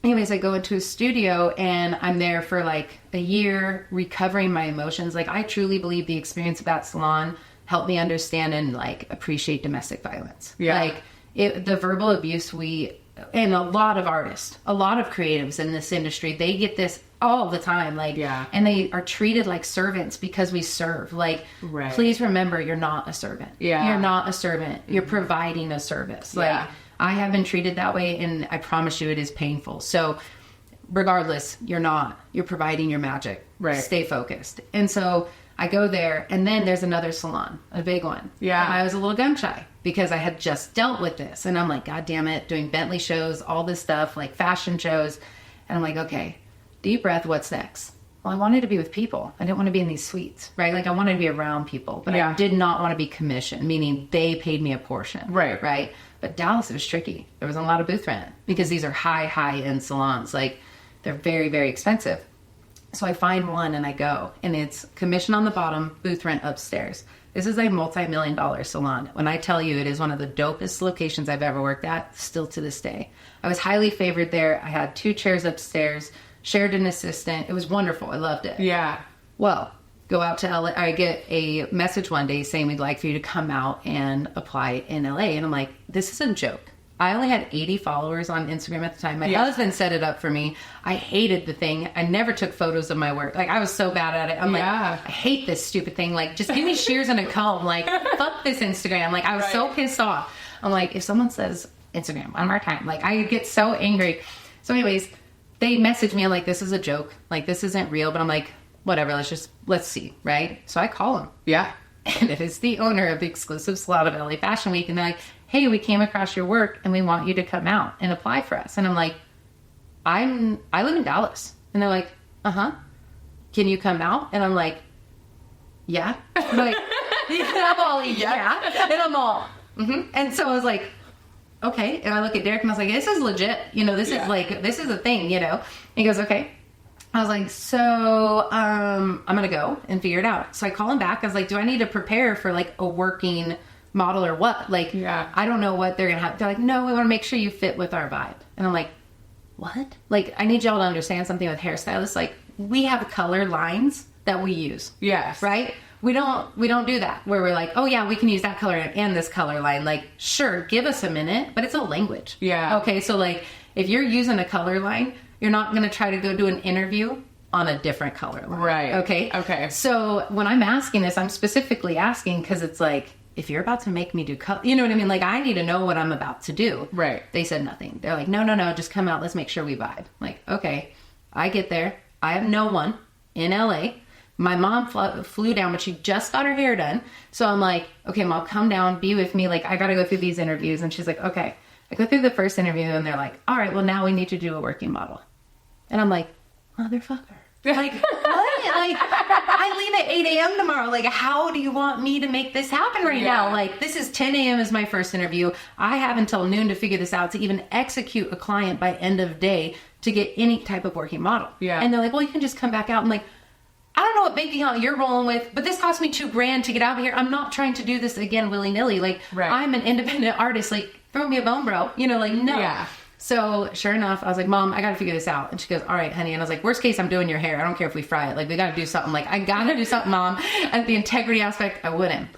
[SPEAKER 1] anyways, I go into a studio, and I'm there for like a year recovering my emotions. Like, I truly believe the experience of that salon helped me understand and like appreciate domestic violence. Like the verbal abuse and a lot of artists, a lot of creatives in this industry, they get this all the time. Like, and they are treated like servants because we serve. Like, please remember, you're not a servant. You're not a servant. You're providing a service. Like,
[SPEAKER 2] I have been treated that way, and I promise you it is painful. So regardless, you're providing your magic.
[SPEAKER 1] Right.
[SPEAKER 2] Stay focused. And so I go there, and then there's another salon, a big one.
[SPEAKER 1] Yeah.
[SPEAKER 2] And I was a little gun shy because I had just dealt with this. And I'm like, God damn it, doing Bentley shows, all this stuff, like fashion shows. And I'm like, okay, deep breath, what's next? Well, I wanted to be with people. I didn't want to be in these suites, right? Like I wanted to be around people, but I did not want to be commissioned, meaning they paid me a portion.
[SPEAKER 1] Right.
[SPEAKER 2] Right. But Dallas, it was tricky. There was a lot of booth rent because these are high-end salons. Like they're very, very expensive. So I find one and I go, and it's commission on the bottom, booth rent upstairs. This is a multi-million-dollar salon. When I tell you it is one of the dopest locations I've ever worked at, still to this day. I was highly favored there. I had 2 chairs upstairs, shared an assistant. It was wonderful. I loved it.
[SPEAKER 1] Yeah.
[SPEAKER 2] Well, go out to LA. I get a message one day saying we'd like for you to come out and apply in LA. And I'm like, this is a joke. I only had 80 followers on Instagram at the time. My husband set it up for me. I hated the thing. I never took photos of my work. Like, I was so bad at it. I'm like, I hate this stupid thing. Like, just give me shears and a comb. Like, fuck this Instagram. Like, I was so pissed off. I'm like, if someone says Instagram one more time, like, I get so angry. So anyways, they message me. I'm like, this is a joke. Like, this isn't real. But I'm like, whatever. Let's see. Right? So I call him.
[SPEAKER 1] Yeah.
[SPEAKER 2] And it is the owner of the exclusive salon of LA Fashion Week. And they're like, hey, we came across your work and we want you to come out and apply for us. And I'm like, I live in Dallas. And they're like, can you come out? And I'm like, yeah. I'm like, I'm all, yeah. And I'm all, And so I was like, okay. And I look at Derek and I was like, this is legit. You know, this is like, this is a thing, you know. And he goes, okay. I was like, so I'm going to go and figure it out. So I call him back. I was like, do I need to prepare for like a working model or what? Like, I don't know what they're going to have. They're like, no, we want to make sure you fit with our vibe. And I'm like, what? Like, I need y'all to understand something with hairstylists. Like, we have color lines that we use.
[SPEAKER 1] Yes.
[SPEAKER 2] Right? We don't do that where we're like, oh yeah, we can use that color and this color line. Like, sure, give us a minute, but it's a language.
[SPEAKER 1] Yeah.
[SPEAKER 2] Okay. So like, if you're using a color line, you're not going to try to go do an interview on a different color line.
[SPEAKER 1] Right.
[SPEAKER 2] Okay.
[SPEAKER 1] Okay.
[SPEAKER 2] So when I'm asking this, I'm specifically asking because it's like, if you're about to make me do color, you know what I mean? Like, I need to know what I'm about to do.
[SPEAKER 1] Right.
[SPEAKER 2] They said nothing. They're like, no, just come out. Let's make sure we vibe. Like, okay. I get there. I have no one in LA. My mom flew down, but she just got her hair done. So I'm like, okay, Mom, come down, be with me. Like, I got to go through these interviews. And she's like, okay. I go through the first interview and they're like, all right, well, now we need to do a working model. And I'm like, motherfucker. Like, what? Like, I leave at 8 a.m. tomorrow. Like, how do you want me to make this happen right now? Like, this is 10 a.m. is my first interview. I have until noon to figure this out to even execute a client by end of day to get any type of working model.
[SPEAKER 1] Yeah.
[SPEAKER 2] And they're like, well, you can just come back out. I'm like, I don't know what bank account you're rolling with, but this cost me $2,000 to get out of here. I'm not trying to do this again willy-nilly. Like, I'm an independent artist. Like, throw me a bone, bro. You know, like, no.
[SPEAKER 1] Yeah.
[SPEAKER 2] So sure enough, I was like, Mom, I got to figure this out. And she goes, all right, honey. And I was like, worst case, I'm doing your hair. I don't care if we fry it. Like, we got to do something. Like, I got to do something, Mom. And the integrity aspect, I wouldn't.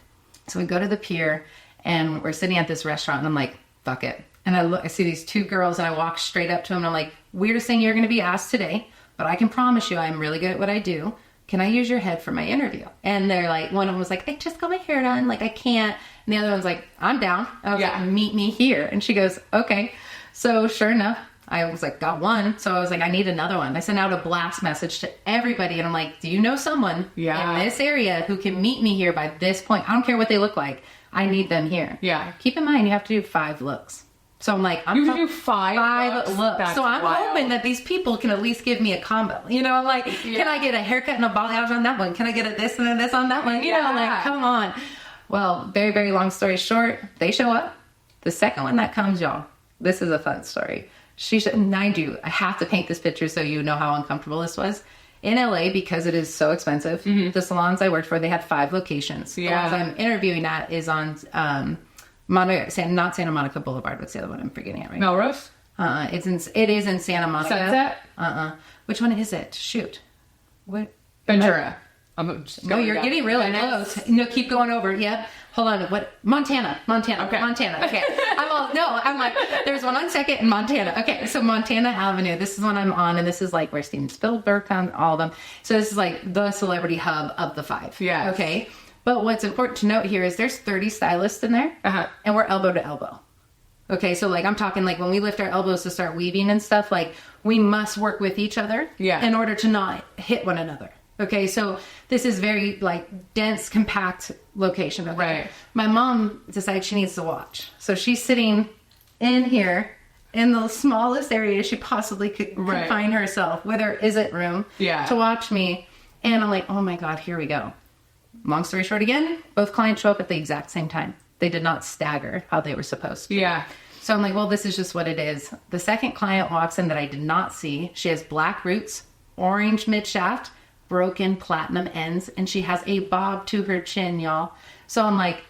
[SPEAKER 2] So we go to the pier and we're sitting at this restaurant and I'm like, fuck it. And I see these 2 girls and I walk straight up to them and I'm like, weirdest thing you're going to be asked today, but I can promise you I'm really good at what I do. Can I use your head for my interview? And they're like, one of them was like, I just got my hair done. Like, I can't. And the other one's like, I'm down. I was like, meet me here. And she goes, okay. So sure enough, I was like, got one. So I was like, I need another one. I sent out a blast message to everybody. And I'm like, do you know someone in this area who can meet me here by this point? I don't care what they look like. I need them here.
[SPEAKER 1] Yeah.
[SPEAKER 2] Keep in mind, you have to do 5 looks. So I'm like,
[SPEAKER 1] you can do 5
[SPEAKER 2] looks.
[SPEAKER 1] That's
[SPEAKER 2] so I'm
[SPEAKER 1] wild.
[SPEAKER 2] hoping that these people can at least give me a combo. You know, I'm like, can I get a haircut and a balayage on that one? Can I get a this and a this on that one? You know, like, come on. Well, very, very long story short, they show up. The second one that comes, y'all, this is a fun story. Mind you, I have to paint this picture so you know how uncomfortable this was. In LA, because it is so expensive, the salons I worked for, they had 5 locations. The ones I'm interviewing at is on not Santa Monica Boulevard. What's the other one I'm forgetting it right now?
[SPEAKER 1] Melrose?
[SPEAKER 2] It is in Santa Monica.
[SPEAKER 1] Sunset?
[SPEAKER 2] Which one is it? Shoot. What?
[SPEAKER 1] Ventura.
[SPEAKER 2] No, you're getting really close. No, keep going over. Yep. Hold on. What? Montana. Okay. Montana. Okay. I'm like, there's one on 2nd in Montana. Okay. So Montana Avenue. This is one I'm on. And this is like where Steven Spielberg comes, all of them. So this is like the celebrity hub of the 5.
[SPEAKER 1] Yeah.
[SPEAKER 2] Okay. But what's important to note here is there's 30 stylists in there. And we're elbow to elbow. Okay, so like I'm talking like when we lift our elbows to start weaving and stuff, like we must work with each other in order to not hit one another. Okay, so this is very like dense, compact location. Okay?
[SPEAKER 1] Right.
[SPEAKER 2] My mom decided she needs to watch. So she's sitting in here in the smallest area she possibly could find herself, where there isn't room to watch me. And I'm like, oh my God, here we go. Long story short again, both clients show up at the exact same time. They did not stagger how they were supposed to.
[SPEAKER 1] Yeah.
[SPEAKER 2] So I'm like, well, this is just what it is. The second client walks in that I did not see. She has black roots, orange mid-shaft, broken platinum ends, and she has a bob to her chin, y'all. So I'm like,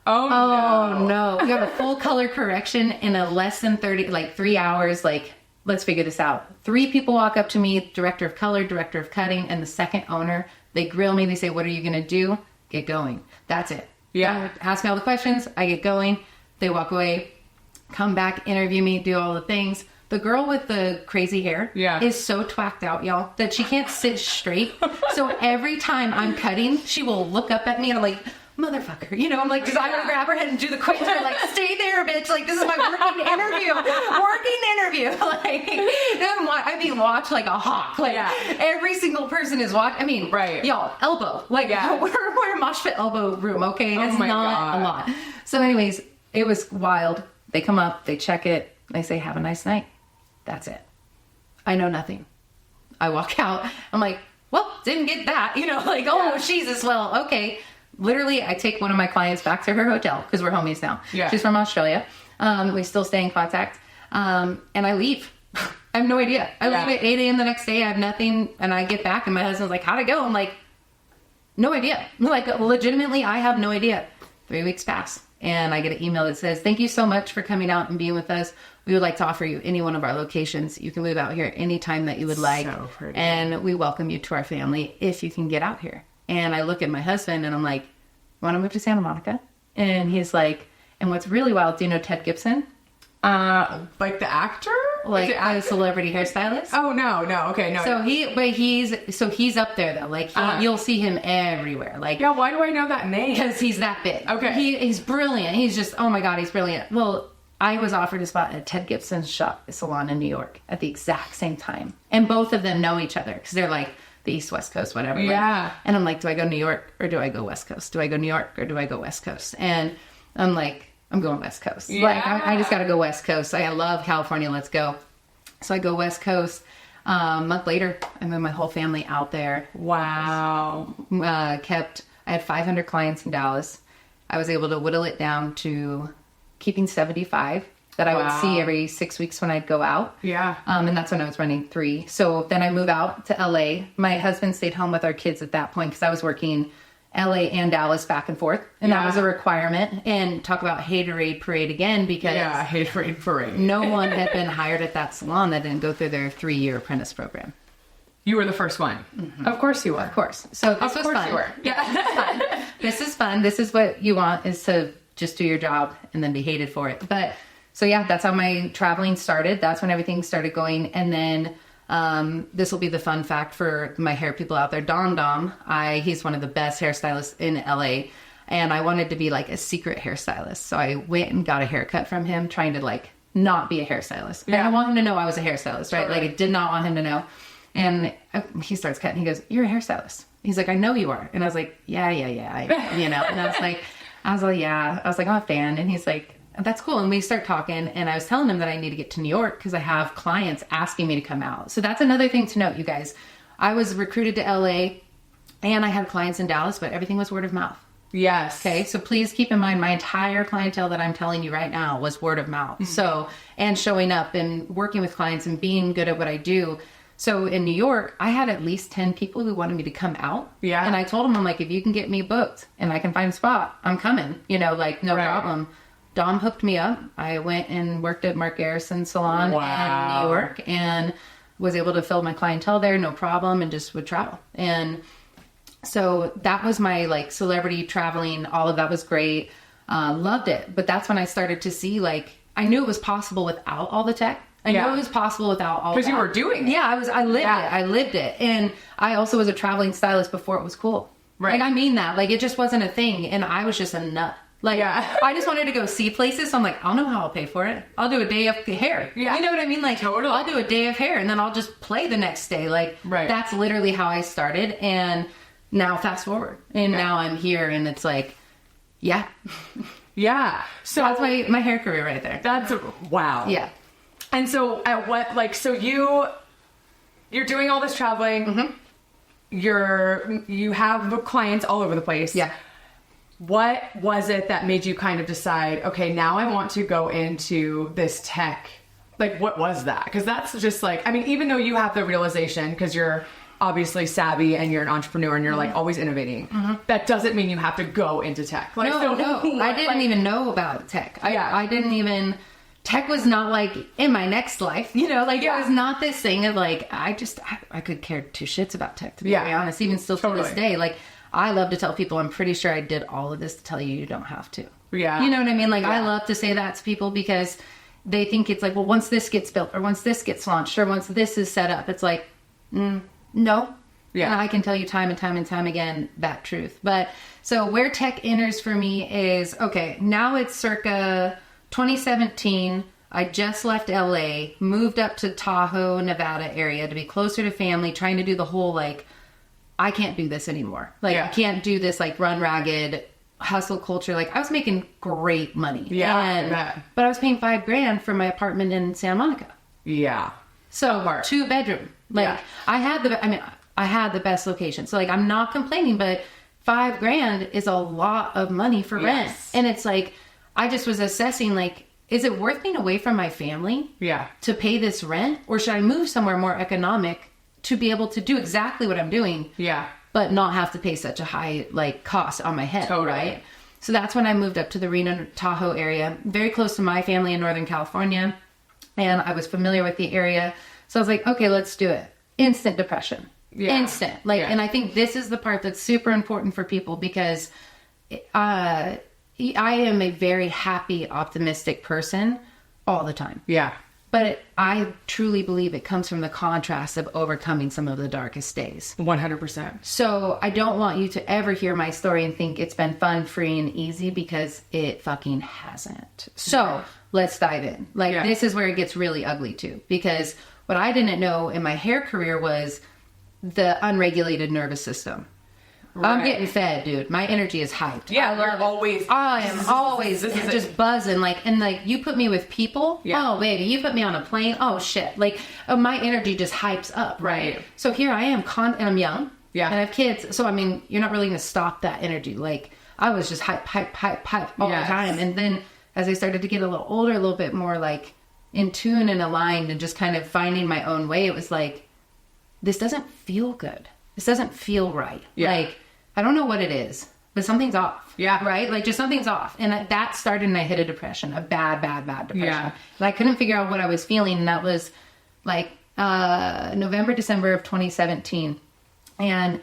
[SPEAKER 2] oh no. We have a full color correction in a less than 3 hours. Like, let's figure this out. 3 people walk up to me, director of color, director of cutting, and the second owner. They grill me. They say, what are you going to do? Get going. That's it.
[SPEAKER 1] Yeah.
[SPEAKER 2] Ask me all the questions. I get going. They walk away, come back, interview me, do all the things. The girl with the crazy hair is so twacked out, y'all, that she can't sit straight. So every time I'm cutting, she will look up at me and I'm like, motherfucker, you know, I'm like, because I'm going to grab her head and do the quick turn, like, stay there, bitch. Like, this is my working interview. Like, I mean, watch like a hawk. Like, every single person is watching. I mean, y'all, elbow. Like, we're a mosh pit elbow room, okay? It's not a lot. So anyways, it was wild. They come up, they check it. They say, have a nice night. That's it. I know nothing. I walk out. I'm like, well, didn't get that. You know, like, oh, Jesus, well, okay. Literally, I take one of my clients back to her hotel because we're homies now. Yeah. She's from Australia. We still stay in contact. And I leave. I have no idea. I leave at 8 a.m. the next day. I have nothing. And I get back and my husband's like, how'd it go? I'm like, no idea. Like, legitimately, I have no idea. 3 weeks pass. And I get an email that says, thank you so much for coming out and being with us. We would like to offer you any one of our locations. You can move out here anytime that you would like. So pretty. And we welcome you to our family if you can get out here. And I look at my husband and I'm like, you want to move to Santa Monica? And he's like, and what's really wild, do you know Ted Gibson?
[SPEAKER 1] Like the actor?
[SPEAKER 2] Like a celebrity hairstylist?
[SPEAKER 1] Oh, no. Okay, no.
[SPEAKER 2] So he's up there though. Like you'll see him everywhere. Like,
[SPEAKER 1] yeah, why do I know that name?
[SPEAKER 2] Because he's that big.
[SPEAKER 1] Okay.
[SPEAKER 2] He's brilliant. He's just, oh my God, he's brilliant. Well, I was offered a spot at Ted Gibson's salon in New York at the exact same time. And both of them know each other because they're like the East, West Coast, whatever.
[SPEAKER 1] Yeah.
[SPEAKER 2] Like, and I'm like, do I go New York or do I go West Coast? Do I go New York or do I go West Coast? And I'm like, I'm going West Coast. Yeah. Like, I just got to go West Coast. I love California. Let's go. So I go West Coast. A month later, I moved my whole family out there.
[SPEAKER 1] Wow.
[SPEAKER 2] I had 500 clients in Dallas. I was able to whittle it down to keeping 75 that I would see every 6 weeks when I'd go out.
[SPEAKER 1] Yeah.
[SPEAKER 2] And that's when I was running 3. So then I moved out to LA. My husband stayed home with our kids at that point because I was working LA and Dallas back and forth. And that was a requirement. And talk about haterade parade again because
[SPEAKER 1] haterade parade.
[SPEAKER 2] No one had been hired at that salon that didn't go through their 3-year apprentice program.
[SPEAKER 1] You were the first one.
[SPEAKER 2] Mm-hmm.
[SPEAKER 1] Of course you were.
[SPEAKER 2] Of course. So this was fun.
[SPEAKER 1] You were.
[SPEAKER 2] Yeah, this is fun. This is fun. This is what you want, is to just do your job and then be hated for it. But so yeah, that's how my traveling started. That's when everything started going. And then this will be the fun fact for my hair people out there. Dom, he's one of the best hairstylists in LA. And I wanted to be like a secret hairstylist. So I went and got a haircut from him, trying to like not be a hairstylist. Yeah. I didn't want him to know I was a hairstylist, right? Like I did not want him to know. And he starts cutting. He goes, you're a hairstylist. He's like, I know you are. And I was like, yeah. And I was like, yeah. I was like, I'm a fan. And he's like, that's cool. And we start talking. And I was telling him that I need to get to New York because I have clients asking me to come out. So that's another thing to note, you guys. I was recruited to LA and I had clients in Dallas, but everything was word of mouth.
[SPEAKER 1] Yes.
[SPEAKER 2] Okay. So please keep in mind, my entire clientele that I'm telling you right now was word of mouth. Mm-hmm. So, and showing up and working with clients and being good at what I do. So in New York, I had at least 10 people who wanted me to come out. Yeah. And I told them, I'm like, if you can get me booked and I can find a spot, I'm coming, like no problem. Dom hooked me up. I went and worked at Mark Garrison's salon in New York and was able to fill my clientele there, no problem, and just would travel. And so that was my like celebrity traveling. All of that was great. Loved it. But that's when I started to see, like, I knew it was possible without all the tech. I knew it was possible without all that.
[SPEAKER 1] Because you were doing it.
[SPEAKER 2] Yeah, I lived it. And I also was a traveling stylist before it was cool. Right. Like, I mean that. Like, it just wasn't a thing. And I was just a nut Like,
[SPEAKER 1] Yeah.
[SPEAKER 2] I just wanted to go see places. So I'm like, I'll know how I'll pay for it. I'll do a day of hair.
[SPEAKER 1] Yeah.
[SPEAKER 2] You know what I mean? Like,
[SPEAKER 1] Totally.
[SPEAKER 2] I'll do a day of hair and then I'll just play the next day. Like,
[SPEAKER 1] Right.
[SPEAKER 2] that's literally how I started. And now fast forward. And now I'm here and it's like, yeah.
[SPEAKER 1] Yeah. So
[SPEAKER 2] That's my hair career right there.
[SPEAKER 1] that's wow.
[SPEAKER 2] Yeah.
[SPEAKER 1] And so at what, like, so you're doing all this traveling.
[SPEAKER 2] Mm-hmm.
[SPEAKER 1] You have clients all over the place.
[SPEAKER 2] Yeah.
[SPEAKER 1] What was it that made you kind of decide, okay, now I want to go into this tech? Like, what was that? Because that's just like, I mean, even though you have the realization, because you're obviously savvy and you're an entrepreneur and you're like always innovating, that doesn't mean you have to go into tech. Like,
[SPEAKER 2] No, I didn't even know about tech. I didn't even, tech was not like in my next life, you know, like it was not this thing of like, I could care two shits about tech, to be very honest, even still to this day. Like, I love to tell people, I'm pretty sure I did all of this to tell you don't have to.
[SPEAKER 1] Yeah.
[SPEAKER 2] You know what I mean? Like, I love to say that to people because they think it's like, well, once this gets built or once this gets launched or once this is set up, it's like, no.
[SPEAKER 1] Yeah.
[SPEAKER 2] And I can tell you time and time and time again that truth. But so where tech enters for me is, okay, now it's circa 2017. I just left LA, moved up to Tahoe, Nevada area to be closer to family, trying to do the whole like, I can't do this anymore. Like, I can't do this like run ragged hustle culture. Like, I was making great money.
[SPEAKER 1] Yeah.
[SPEAKER 2] But I was paying $5,000 for my apartment in Santa Monica.
[SPEAKER 1] Yeah.
[SPEAKER 2] So 2-bedroom. Like, I had the best location. So like, I'm not complaining, but $5,000 is a lot of money for rent. And it's like, I just was assessing like, is it worth being away from my family?
[SPEAKER 1] Yeah.
[SPEAKER 2] To pay this rent? Or should I move somewhere more economic to be able to do exactly what I'm doing?
[SPEAKER 1] Yeah.
[SPEAKER 2] But not have to pay such a high like cost on my head.
[SPEAKER 1] Totally.
[SPEAKER 2] Right? So that's when I moved up to the Reno Tahoe area, very close to my family in Northern California. And I was familiar with the area. So I was like, okay, let's do it. Instant depression.
[SPEAKER 1] Yeah.
[SPEAKER 2] Instant. Like, and I think this is the part that's super important for people because I am a very happy, optimistic person all the time.
[SPEAKER 1] Yeah.
[SPEAKER 2] But I truly believe it comes from the contrast of overcoming some of the darkest days.
[SPEAKER 1] 100%.
[SPEAKER 2] So I don't want you to ever hear my story and think it's been fun, free, and easy because it fucking hasn't. So let's dive in. Like, this is where it gets really ugly too. Because what I didn't know in my hair career was the unregulated nervous system. I'm getting fed, dude. My energy is hyped.
[SPEAKER 1] Yeah, we're always.
[SPEAKER 2] I am always just buzzing. Like, and like, you put me with people. Yeah. Oh, baby, you put me on a plane. Oh, shit. Like, my energy just hypes up.
[SPEAKER 1] Right.
[SPEAKER 2] So here I am, and I'm young.
[SPEAKER 1] Yeah.
[SPEAKER 2] And I have kids. So, I mean, you're not really going to stop that energy. Like, I was just hype all the time. And then as I started to get a little older, a little bit more like in tune and aligned and just kind of finding my own way, it was like, this doesn't feel good. This doesn't feel right.
[SPEAKER 1] Yeah.
[SPEAKER 2] Like, I don't know what it is, but something's off.
[SPEAKER 1] Yeah.
[SPEAKER 2] Right? Like, just something's off. And that started and I hit a depression, a bad depression.
[SPEAKER 1] Yeah.
[SPEAKER 2] And I couldn't figure out what I was feeling. And that was like November, December of 2017. And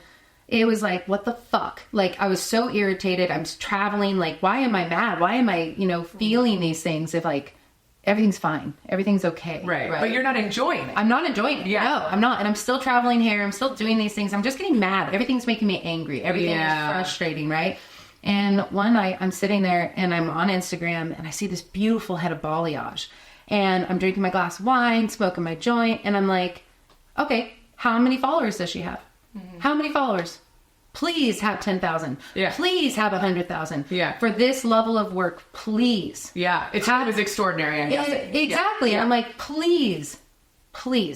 [SPEAKER 2] it was like, what the fuck? Like, I was so irritated. I'm traveling. Like, why am I mad? Why am I, feeling these things if like everything's fine? Everything's okay.
[SPEAKER 1] Right. But you're not enjoying it.
[SPEAKER 2] I'm not enjoying it.
[SPEAKER 1] Yeah.
[SPEAKER 2] No, I'm not. And I'm still traveling here. I'm still doing these things. I'm just getting mad. Everything's making me angry. Everything is frustrating, right? And one night I'm sitting there and I'm on Instagram and I see this beautiful head of balayage. And I'm drinking my glass of wine, smoking my joint. And I'm like, okay, how many followers does she have? Mm-hmm. How many followers? Please have 10,000.
[SPEAKER 1] Yeah.
[SPEAKER 2] Please have 100,000.
[SPEAKER 1] Yeah.
[SPEAKER 2] For this level of work, please.
[SPEAKER 1] Yeah. It was extraordinary. I guess.
[SPEAKER 2] Exactly. Yeah. And I'm like, please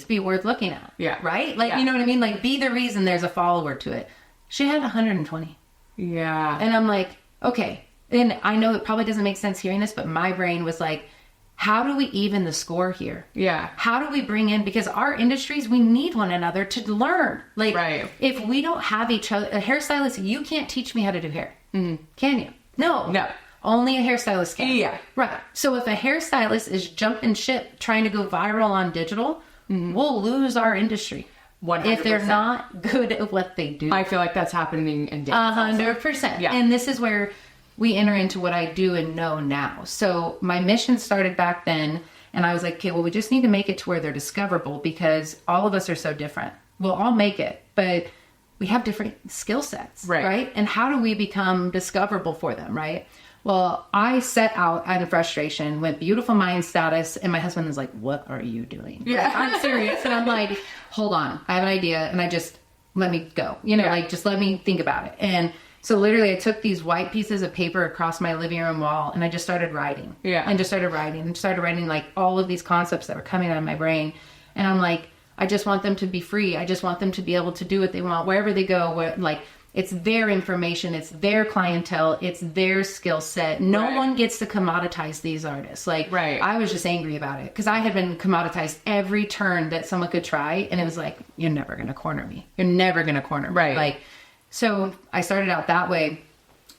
[SPEAKER 2] be worth looking at.
[SPEAKER 1] Yeah.
[SPEAKER 2] Right? Like, you know what I mean? Like, be the reason there's a follower to it. She had 120.
[SPEAKER 1] Yeah.
[SPEAKER 2] And I'm like, okay. And I know it probably doesn't make sense hearing this, but my brain was like, how do we even the score here?
[SPEAKER 1] Yeah.
[SPEAKER 2] How do we bring in, because our industries, we need one another to learn. Like, if we don't have each other, a hairstylist, you can't teach me how to do hair. Mm-hmm. Can you? No. Only a hairstylist can.
[SPEAKER 1] Yeah.
[SPEAKER 2] Right. So if a hairstylist is jumping ship trying to go viral on digital, we'll lose our industry.
[SPEAKER 1] 100%.
[SPEAKER 2] If they're not good at what they do.
[SPEAKER 1] I feel like that's happening in dance.
[SPEAKER 2] 100%.
[SPEAKER 1] Yeah.
[SPEAKER 2] And this is where we enter into what I do and know now. So my mission started back then, and I was like, okay, well, we just need to make it to where they're discoverable because all of us are so different. We'll all make it, but we have different skill sets, right? And how do we become discoverable for them, right? Well, I set out out of frustration, went beautiful mind status, and my husband was like, what are you doing?
[SPEAKER 1] Yeah.
[SPEAKER 2] Like, I'm serious. And I'm like, hold on, I have an idea. And I just, let me go, like just let me think about it. And so literally I took these white pieces of paper across my living room wall and I just started writing.
[SPEAKER 1] Yeah.
[SPEAKER 2] And just started writing like all of these concepts that were coming out of my brain. And I'm like, I just want them to be free. I just want them to be able to do what they want, wherever they go, like, it's their information, it's their clientele, it's their skill set. No one gets to commoditize these artists. Like, I was just angry about it because I had been commoditized every turn that someone could try. And it was like, you're never going to corner me. You're never going to corner me. Like, so I started out that way.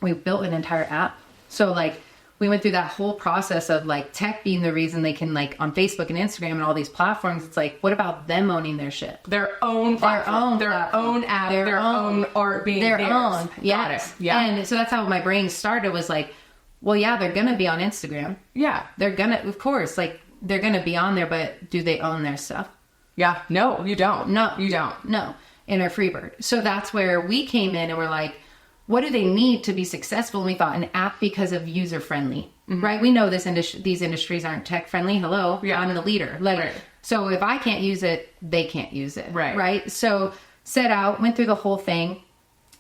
[SPEAKER 2] We built an entire app. So like, we went through that whole process of like tech being the reason they can like on Facebook and Instagram and all these platforms. It's like, what about them owning their shit?
[SPEAKER 1] Their own platform, their own app, their own art being
[SPEAKER 2] their
[SPEAKER 1] theirs.
[SPEAKER 2] own. Yes.
[SPEAKER 1] Yeah.
[SPEAKER 2] And so that's how my brain started was like, well, yeah, they're going to be on Instagram.
[SPEAKER 1] Yeah.
[SPEAKER 2] They're going to, of course, like they're going to be on there, but do they own their stuff?
[SPEAKER 1] Yeah. No, you don't.
[SPEAKER 2] No,
[SPEAKER 1] you don't.
[SPEAKER 2] No. In our FreeByrd. So that's where we came in and we're like, what do they need to be successful? And we thought an app because of user friendly, right? We know these industries aren't tech friendly. Hello, I'm the leader. Like, so if I can't use it, they can't use it. Right. So set out, went through the whole thing.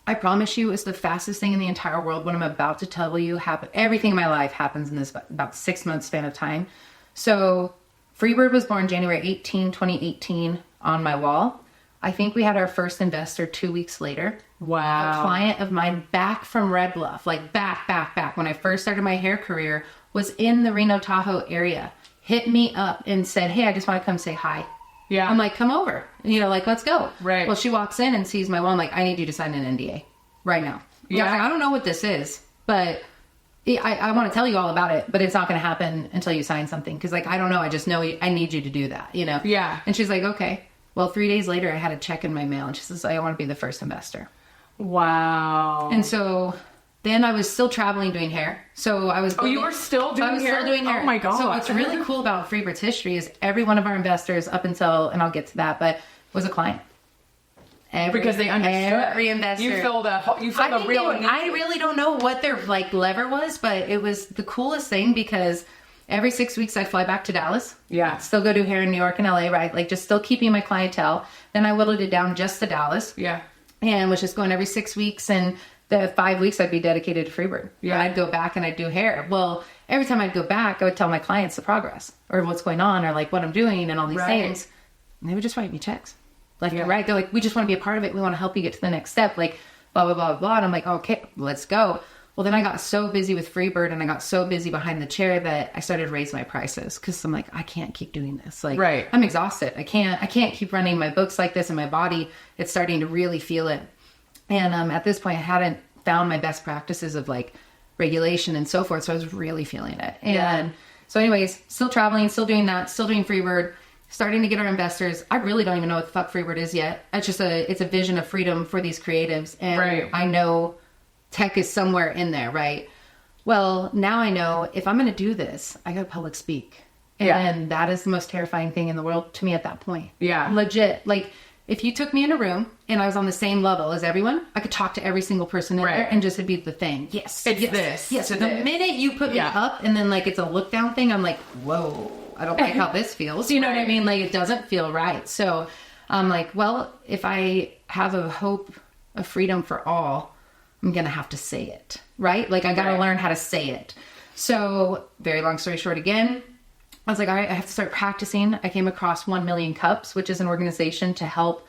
[SPEAKER 2] I promise you, it's the fastest thing in the entire world. What I'm about to tell you everything in my life happens in this about 6 month span of time. So FreeByrd was born January 18, 2018 on my wall. I think we had our first investor 2 weeks later.
[SPEAKER 1] Wow.
[SPEAKER 2] A client of mine back from Red Bluff, like back when I first started my hair career, was in the Reno Tahoe area, hit me up and said, hey, I just want to come say hi.
[SPEAKER 1] Yeah.
[SPEAKER 2] I'm like, come over, like, let's go.
[SPEAKER 1] Right.
[SPEAKER 2] Well, she walks in and sees my wall. I'm like, I need you to sign an NDA right now.
[SPEAKER 1] Yeah.
[SPEAKER 2] Like, I don't know what this is, but I want to tell you all about it, but it's not going to happen until you sign something. Cause like, I don't know. I just know I need you to do that,
[SPEAKER 1] Yeah.
[SPEAKER 2] And she's like, okay. Well, 3 days later, I had a check in my mail and she says, I want to be the first investor.
[SPEAKER 1] Wow.
[SPEAKER 2] And so then I was still traveling doing hair. So I was...
[SPEAKER 1] you were still doing hair?
[SPEAKER 2] I was still doing hair.
[SPEAKER 1] Oh my God.
[SPEAKER 2] So what's really cool about FreeByrd's history is every one of our investors up until, and I'll get to that, but was a client.
[SPEAKER 1] Because they understood.
[SPEAKER 2] Every investor.
[SPEAKER 1] You filled a real need.
[SPEAKER 2] I really don't know what their like lever was, but it was the coolest thing because every 6 weeks I'd fly back to Dallas.
[SPEAKER 1] Yeah.
[SPEAKER 2] Still go do hair in New York and LA, right? Like just still keeping my clientele. Then I whittled it down just to Dallas.
[SPEAKER 1] Yeah.
[SPEAKER 2] And was just going every 6 weeks, and the 5 weeks I'd be dedicated to FreeByrd.
[SPEAKER 1] Yeah.
[SPEAKER 2] And I'd go back and I'd do hair. Well, every time I'd go back, I would tell my clients the progress or what's going on or like what I'm doing and all these things. And they would just write me checks. Left and right. They're like, we just want to be a part of it. We want to help you get to the next step. Like, blah, blah, blah, blah. And I'm like, okay, let's go. Well, then I got so busy with FreeByrd and I got so busy behind the chair that I started raising my prices because I'm like, I can't keep doing this. Like, I'm exhausted. I can't keep running my books like this, and my body, it's starting to really feel it. And at this point, I hadn't found my best practices of like regulation and so forth. So I was really feeling it. And so anyways, still traveling, still doing that, still doing FreeByrd, starting to get our investors. I really don't even know what the fuck FreeByrd is yet. It's just it's a vision of freedom for these creatives. And I know tech is somewhere in there, right? Well, now I know if I'm going to do this, I got to public speak. And that is the most terrifying thing in the world to me at that point.
[SPEAKER 1] Yeah.
[SPEAKER 2] Legit. Like, if you took me in a room and I was on the same level as everyone, I could talk to every single person in there and just it'd be the thing. Yes.
[SPEAKER 1] It's
[SPEAKER 2] yes,
[SPEAKER 1] this.
[SPEAKER 2] Yes. The minute you put me up and then like it's a look down thing, I'm like, whoa, I don't like how this feels. You know what I mean? Like it doesn't feel right. So I'm like, well, if I have a hope of freedom for all, I'm going to have to say it. Right? Like I got to learn how to say it. So very long story short again, I was like, all right, I have to start practicing. I came across 1 Million Cups, which is an organization to help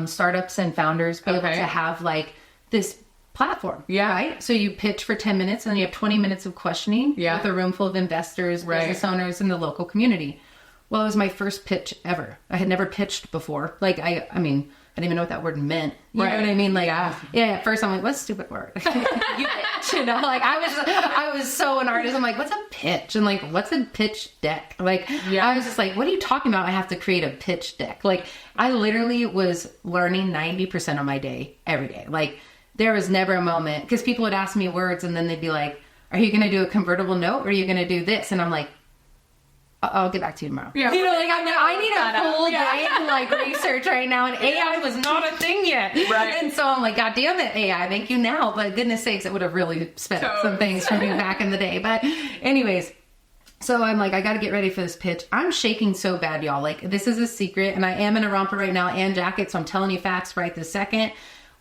[SPEAKER 2] startups and founders be able to have like this platform.
[SPEAKER 1] Yeah.
[SPEAKER 2] Right? So you pitch for 10 minutes and then you have 20 minutes of questioning with a room full of investors, business owners, and the local community. Well, it was my first pitch ever. I had never pitched before. Like, I mean, I didn't even know what that word meant. You know what I mean? Like, at first I'm like, what's a stupid word? You pitch, like I was so an artist. I'm like, what's a pitch? And like, what's a pitch deck? Like, I was just like, what are you talking about? I have to create a pitch deck. Like, I literally was learning 90% of my day, every day. Like, there was never a moment, because people would ask me words and then they'd be like, are you going to do a convertible note or are you going to do this? And I'm like, I'll get back to you tomorrow. Yeah. You know, like I need a full all day to like research right now, and AI was not a thing yet.
[SPEAKER 1] Right.
[SPEAKER 2] And so I'm like, God damn it, AI, thank you now. But goodness sakes, it would have really sped up some things for me back in the day. But anyways, so I'm like, I got to get ready for this pitch. I'm shaking so bad, y'all. Like, this is a secret, and I am in a romper right now and jacket, so I'm telling you facts right this second.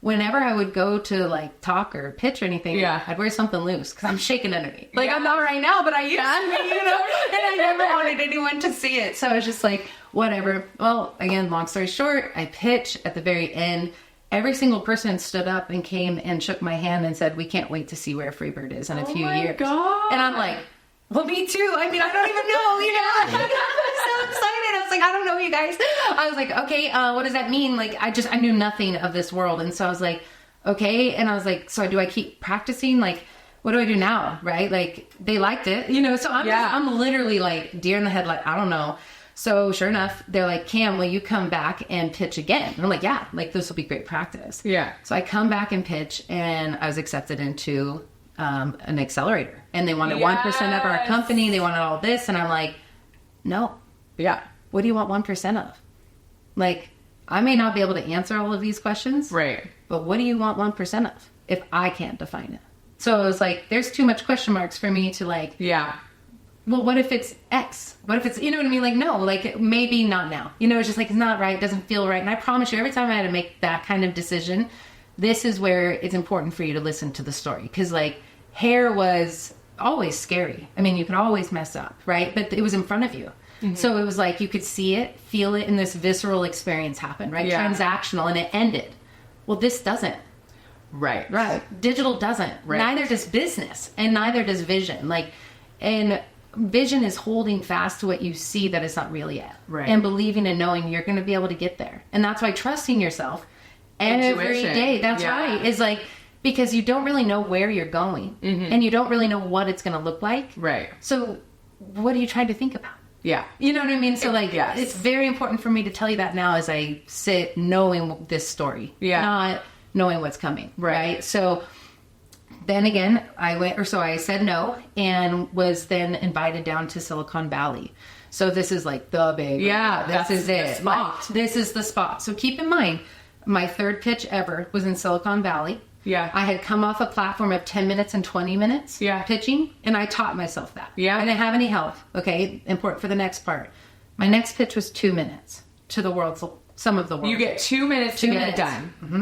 [SPEAKER 2] Whenever I would go to like talk or pitch or anything, I'd wear something loose because I'm shaking underneath. Like, I'm not right now, but I used to be, and I never wanted anyone to see it. So I was just like, whatever. Well, again, long story short, I pitch at the very end. Every single person stood up and came and shook my hand and said, we can't wait to see where FreeByrd is in a few years.
[SPEAKER 1] God.
[SPEAKER 2] And I'm like, well, me too. I mean, I don't even know, I was so excited. I was like, I don't know, you guys. I was like, okay, what does that mean? Like, I knew nothing of this world. And so I was like, okay. And I was like, so do I keep practicing? Like, what do I do now? Right? Like, they liked it, so I'm literally like deer in the headlight. I don't know. So sure enough, they're like, Cam, will you come back and pitch again? And I'm like, yeah, like this will be great practice.
[SPEAKER 1] Yeah.
[SPEAKER 2] So I come back and pitch, and I was accepted into an accelerator, and they wanted 1% of our company. They wanted all this. And I'm like, no.
[SPEAKER 1] Yeah.
[SPEAKER 2] What do you want 1% of? Like, I may not be able to answer all of these questions.
[SPEAKER 1] Right.
[SPEAKER 2] But what do you want 1% of if I can't define it? So I was like, there's too much question marks for me to like, well, what if it's X? What if it's, you know what I mean? Like, no, like maybe not now. It's just like, it's not right. It doesn't feel right. And I promise you, every time I had to make that kind of decision, this is where it's important for you to listen to the story. Because like, hair was always scary. I mean, you could always mess up, right? But it was in front of you. Mm-hmm. So it was like, you could see it, feel it, and this visceral experience happen, right? Yeah. Transactional, and it ended. Well, this doesn't.
[SPEAKER 1] Right.
[SPEAKER 2] Digital doesn't. Right. Neither does business, and neither does vision. Like, and vision is holding fast to what you see that is not real yet. Right. And believing and knowing you're going to be able to get there. And that's why trusting yourself every day. That's right. Is like, because you don't really know where you're going, and you don't really know what it's going to look like. Right. So what are you trying to think about? Yeah. You know what I mean? So like, it's very important for me to tell you that now as I sit knowing this story, not knowing what's coming. Right. So then again, I said no, and was then invited down to Silicon Valley. So this is like the big, this is it. Like, this is the spot. So keep in mind, my third pitch ever was in Silicon Valley. Yeah. I had come off a platform of 10 minutes and 20 minutes pitching, and I taught myself that. Yeah. I didn't have any help. Okay. Important for the next part. My next pitch was 2 minutes to the world. So some of the world.
[SPEAKER 1] You get 2 minutes to get it done. Mm-hmm.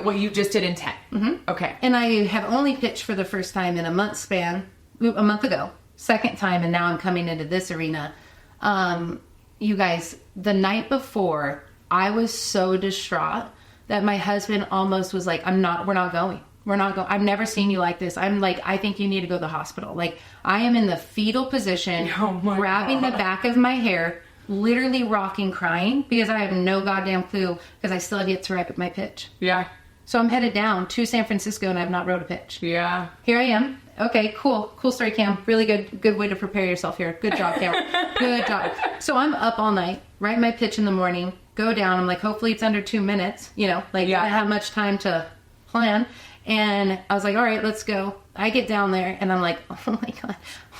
[SPEAKER 1] What you just did in 10. Mm-hmm. Okay.
[SPEAKER 2] And I have only pitched for the first time in a month ago, second time. And now I'm coming into this arena. You guys, the night before, I was so distraught that my husband almost was like, we're not going. I've never seen you like this. I'm like, I think you need to go to the hospital. Like, I am in the fetal position, grabbing the back of my hair, literally rocking, crying, because I have no goddamn clue, because I still have yet to write my pitch. Yeah. So I'm headed down to San Francisco, and I have not wrote a pitch. Yeah. Here I am. Okay, cool. Cool story, Cam. Really good way to prepare yourself here. Good job, Cam. Good job. So I'm up all night, write my pitch in the morning, go down. I'm like, hopefully it's under 2 minutes, I don't have much time to plan. And I was like, all right, let's go. I get down there, and I'm like, oh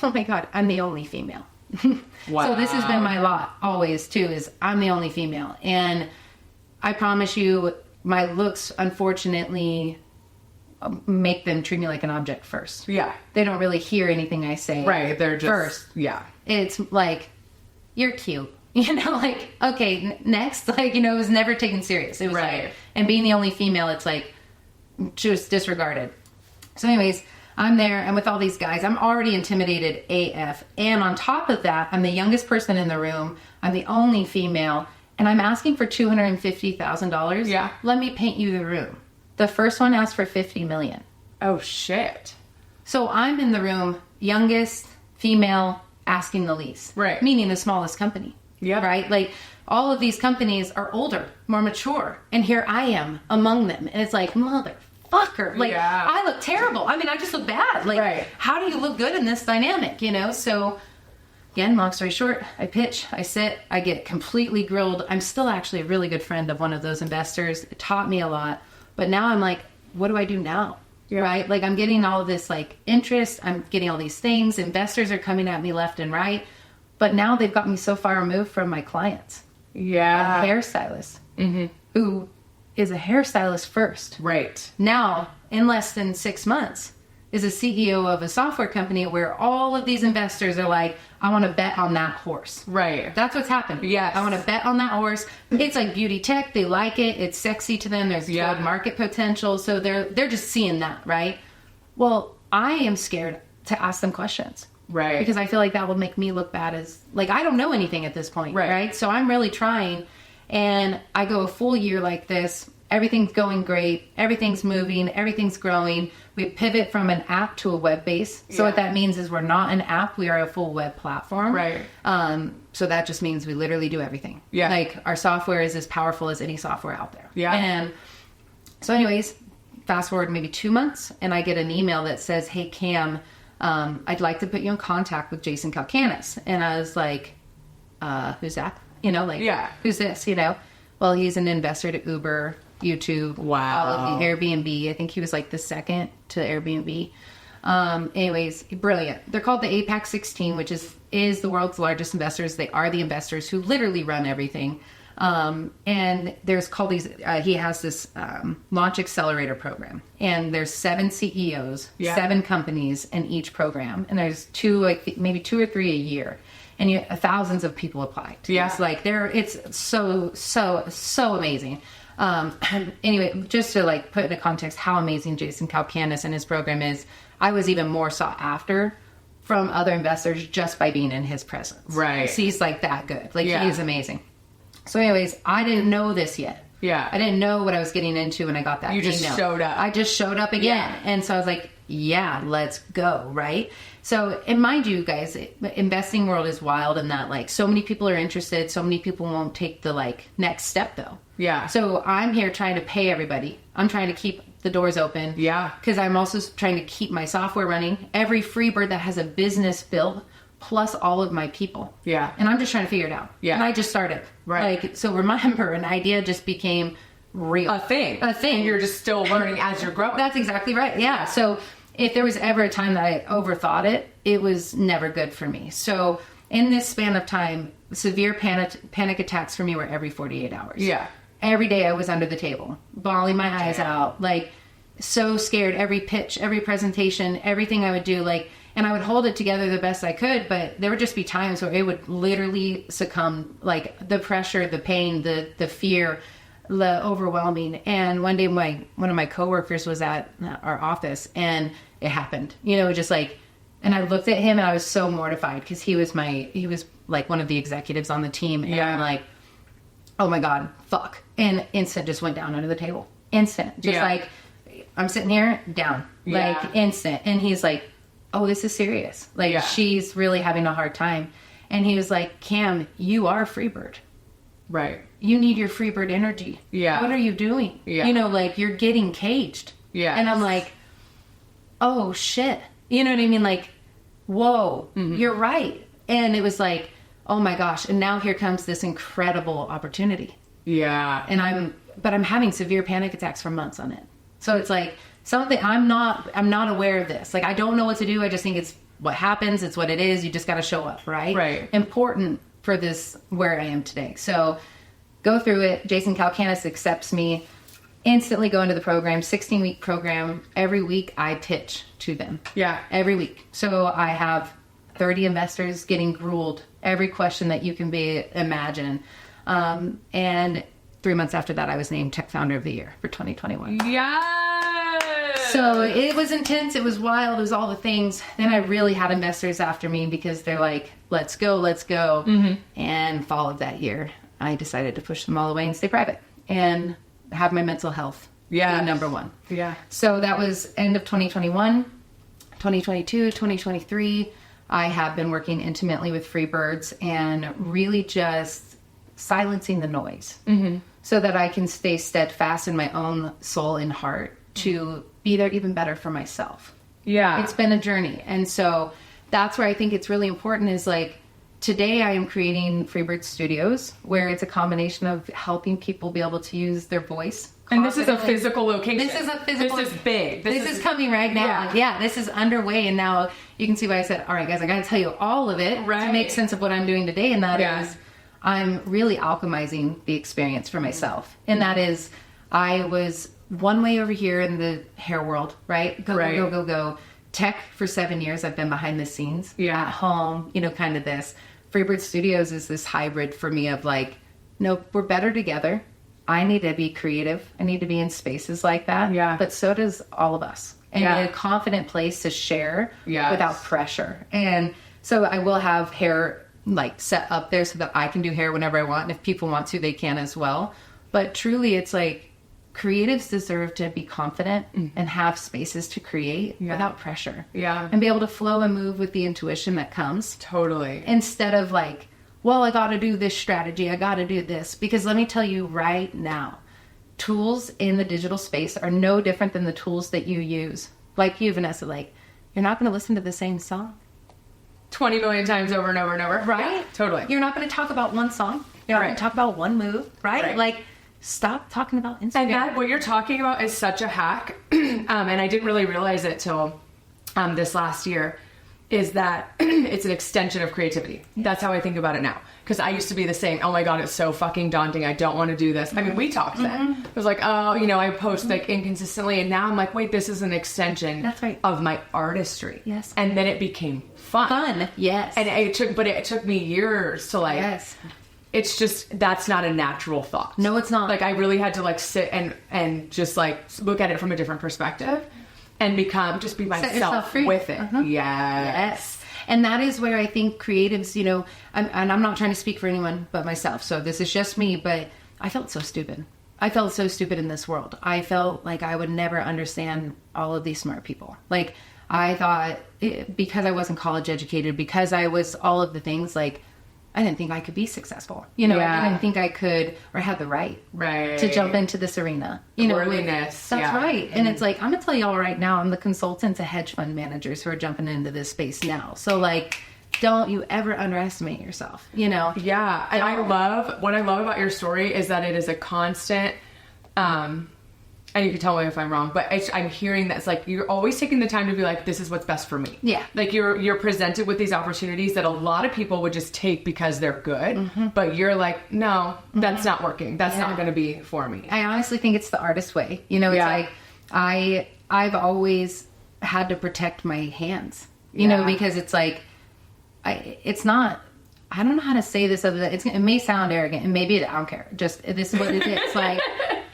[SPEAKER 2] my God, I'm the only female. Wow. So this has been my lot always too, is I'm the only female. And I promise you, my looks, unfortunately, make them treat me like an object first. Yeah. They don't really hear anything I say.
[SPEAKER 1] Right. They're just
[SPEAKER 2] first.
[SPEAKER 1] Yeah.
[SPEAKER 2] It's like, you're cute. Like, okay, next. Like, it was never taken serious. It was like, and being the only female, it's like, just disregarded. So anyways, I'm there, and with all these guys, I'm already intimidated AF. And on top of that, I'm the youngest person in the room. I'm the only female, and I'm asking for $250,000. Yeah. Let me paint you the room. The first one asked for $50 million.
[SPEAKER 1] Oh, shit.
[SPEAKER 2] So I'm in the room, youngest female, asking the least. Right. Meaning the smallest company. Yeah. Right? Like, all of these companies are older, more mature. And here I am among them. And it's like, motherfucker. Like, I look terrible. I mean, I just look bad. Like, how do you look good in this dynamic, So, again, long story short, I pitch, I sit, I get completely grilled. I'm still actually a really good friend of one of those investors. It taught me a lot. But now I'm like, what do I do now? Yeah. Right? Like, I'm getting all of this, interest. I'm getting all these things. Investors are coming at me left and right. But now they've got me so far removed from my clients.
[SPEAKER 1] Yeah.
[SPEAKER 2] a hairstylist who is a hairstylist first.
[SPEAKER 1] Right.
[SPEAKER 2] Now, in less than 6 months, is a CEO of a software company where all of these investors are like, I want to bet on that horse.
[SPEAKER 1] Right.
[SPEAKER 2] That's what's happened.
[SPEAKER 1] Yes.
[SPEAKER 2] I want to bet on that horse. It's like beauty tech. They like it. It's sexy to them. There's good market potential. So they're just seeing that, right? Well, I am scared to ask them questions.
[SPEAKER 1] Right.
[SPEAKER 2] Because I feel like that will make me look bad as, like, I don't know anything at this point. Right. So I'm really trying. And I go a full year like this. Everything's going great. Everything's moving. Everything's growing. We pivot from an app to a web base. So what that means is we're not an app. We are a full web platform.
[SPEAKER 1] Right.
[SPEAKER 2] So that just means we literally do everything.
[SPEAKER 1] Yeah.
[SPEAKER 2] Like our software is as powerful as any software out there.
[SPEAKER 1] Yeah.
[SPEAKER 2] And so anyways, fast forward maybe 2 months and I get an email that says, hey, Cam, I'd like to put you in contact with Jason Calcanis. And I was like, who's that? You know, like, who's this? You know, well, he's an investor to Uber, YouTube,
[SPEAKER 1] wow,
[SPEAKER 2] Airbnb. I think he was like the second to Airbnb. Anyways, brilliant. They're called the APAC 16, which is the world's largest investors. They are the investors who literally run everything. And there's called these, he has this, launch accelerator program, and there's 7 CEOs, 7 companies in each program. And there's maybe 2 or 3 a year. And thousands of people apply. It's like it's so amazing. Anyway, just to like put into context how amazing Jason Calcanis and his program is, I was even more sought after from other investors just by being in his presence.
[SPEAKER 1] Right.
[SPEAKER 2] He's like that good. Like he is amazing. So anyways, I didn't know this yet. Yeah. I didn't know what I was getting into when I got that email.
[SPEAKER 1] You just showed up.
[SPEAKER 2] I just showed up again. Yeah. And so I was like, yeah, let's go. Right. So, and mind you guys, investing world is wild in that like so many people are interested. So many people won't take the like next step though. Yeah. So I'm here trying to pay everybody. I'm trying to keep the doors open. Yeah. Because I'm also trying to keep my software running. Every FreeByrd that has a business built, plus all of my people. Yeah. And I'm just trying to figure it out. Yeah. And I just started. Right. Like, so remember, an idea just became real.
[SPEAKER 1] A thing. And you're just still learning as you're growing.
[SPEAKER 2] That's exactly right. Yeah. So if there was ever a time that I overthought it, it was never good for me. So in this span of time, severe panic attacks for me were every 48 hours. Yeah. Every day I was under the table, bawling my eyes out, like so scared. Every pitch, every presentation, everything I would do, like, and I would hold it together the best I could, but there would just be times where it would literally succumb, like the pressure, the pain, the fear, the overwhelming. And one day one of my coworkers was at our office and it happened, you know, just like, and I looked at him and I was so mortified because he was like one of the executives on the team. And I'm like, oh my God, fuck. And instant just went down under the table. Instant. Just like, I'm sitting here down, like instant. And he's like, oh, this is serious. Like she's really having a hard time. And he was like, Cam, you are FreeByrd. Right. You need your FreeByrd energy. Yeah. What are you doing? Yeah. You know, like you're getting caged. Yeah. And I'm like, oh shit. You know what I mean? Like, whoa, you're right. And it was like, oh my gosh. And now here comes this incredible opportunity. Yeah. And I'm having severe panic attacks for months on it. So it's like something I'm not aware of this. Like I don't know what to do. I just think it's what happens. It's what it is. You just got to show up. Right. Right. Important for this, where I am today. So go through it. Jason Calcanis accepts me, instantly go into the program, 16-week program. Every week I pitch to them. Yeah. Every week. So I have 30 investors getting grilled every question that you can imagine. And 3 months after that, I was named Tech Founder of the Year for 2021. Yes! So it was intense. It was wild. It was all the things. Then I really had investors after me because they're like, let's go. Mm-hmm. And fall of that year, I decided to push them all away and stay private and have my mental health be number one. Yeah. So that was end of 2021, 2022, 2023. I have been working intimately with FreeByrds and really just silencing the noise so that I can stay steadfast in my own soul and heart to be there even better for myself. Yeah. It's been a journey. And so that's where I think it's really important is like, today I am creating FreeByrd Studios where it's a combination of helping people be able to use their voice.
[SPEAKER 1] And this is a physical location.
[SPEAKER 2] This is a physical.
[SPEAKER 1] This is big.
[SPEAKER 2] This is coming right now. Yeah, this is underway. And now you can see why I said, all right, guys, I got to tell you all of it to make sense of what I'm doing today. And that is, I'm really alchemizing the experience for myself. And that is, I was one way over here in the hair world, right? Go. Tech for 7 years. I've been behind the scenes at home, kind of this. FreeByrd Studios is this hybrid for me of like, no, we're better together. I need to be creative. I need to be in spaces like that.
[SPEAKER 1] Yeah.
[SPEAKER 2] But so does all of us. And a confident place to share without pressure. And so I will have hair like set up there so that I can do hair whenever I want. And if people want to, they can as well. But truly, it's like creatives deserve to be confident and have spaces to create without pressure.
[SPEAKER 1] Yeah.
[SPEAKER 2] And be able to flow and move with the intuition that comes.
[SPEAKER 1] Totally.
[SPEAKER 2] Instead of like, well, I got to do this strategy. I got to do this. Because let me tell you right now, tools in the digital space are no different than the tools that you use. Like you, Vanessa, like you're not going to listen to the same song
[SPEAKER 1] 20 million times over and over and over.
[SPEAKER 2] Right?
[SPEAKER 1] Yeah, totally.
[SPEAKER 2] You're not going to talk about one song. You're not going to talk about one move, right? Like, stop talking about Instagram.
[SPEAKER 1] And that, what you're talking about is such a hack. And I didn't really realize it till this last year, is that it's an extension of creativity. That's how I think about it now. Because I used to be the same. Oh my God, it's so fucking daunting. I don't want to do this. I mean, we talked then. It was like, oh, I post like inconsistently. And now I'm like, wait, this is an extension of my artistry.
[SPEAKER 2] Yes.
[SPEAKER 1] And then it became fun.
[SPEAKER 2] Yes.
[SPEAKER 1] And it took me years to like, it's just, that's not a natural thought.
[SPEAKER 2] No, it's not.
[SPEAKER 1] Like I really had to like sit and just like look at it from a different perspective and be myself with it. Yes.
[SPEAKER 2] And that is where I think creatives, and I'm not trying to speak for anyone but myself. So this is just me, but I felt so stupid. I felt so stupid in this world. I felt like I would never understand all of these smart people. Like I thought because I wasn't college educated, because I was all of the things, like I didn't think I could be successful. I didn't think I could or had the right to jump into this arena.
[SPEAKER 1] Worthiness.
[SPEAKER 2] That's right. And it's like, I'm going to tell y'all right now, I'm the consultant to hedge fund managers who are jumping into this space now. So like, don't you ever underestimate yourself, Yeah.
[SPEAKER 1] And what I love about your story is that it is a constant, and you can tell me if I'm wrong, but I'm hearing that it's like you're always taking the time to be like, this is what's best for me.
[SPEAKER 2] Yeah.
[SPEAKER 1] Like you're presented with these opportunities that a lot of people would just take because they're good, but you're like, no, that's not working. That's not going to be for me.
[SPEAKER 2] I honestly think it's the artist way. It's like I've always had to protect my hands, because it's like it's not. I don't know how to say this other than it may sound arrogant, and maybe I don't care. Just this is what it is. Like.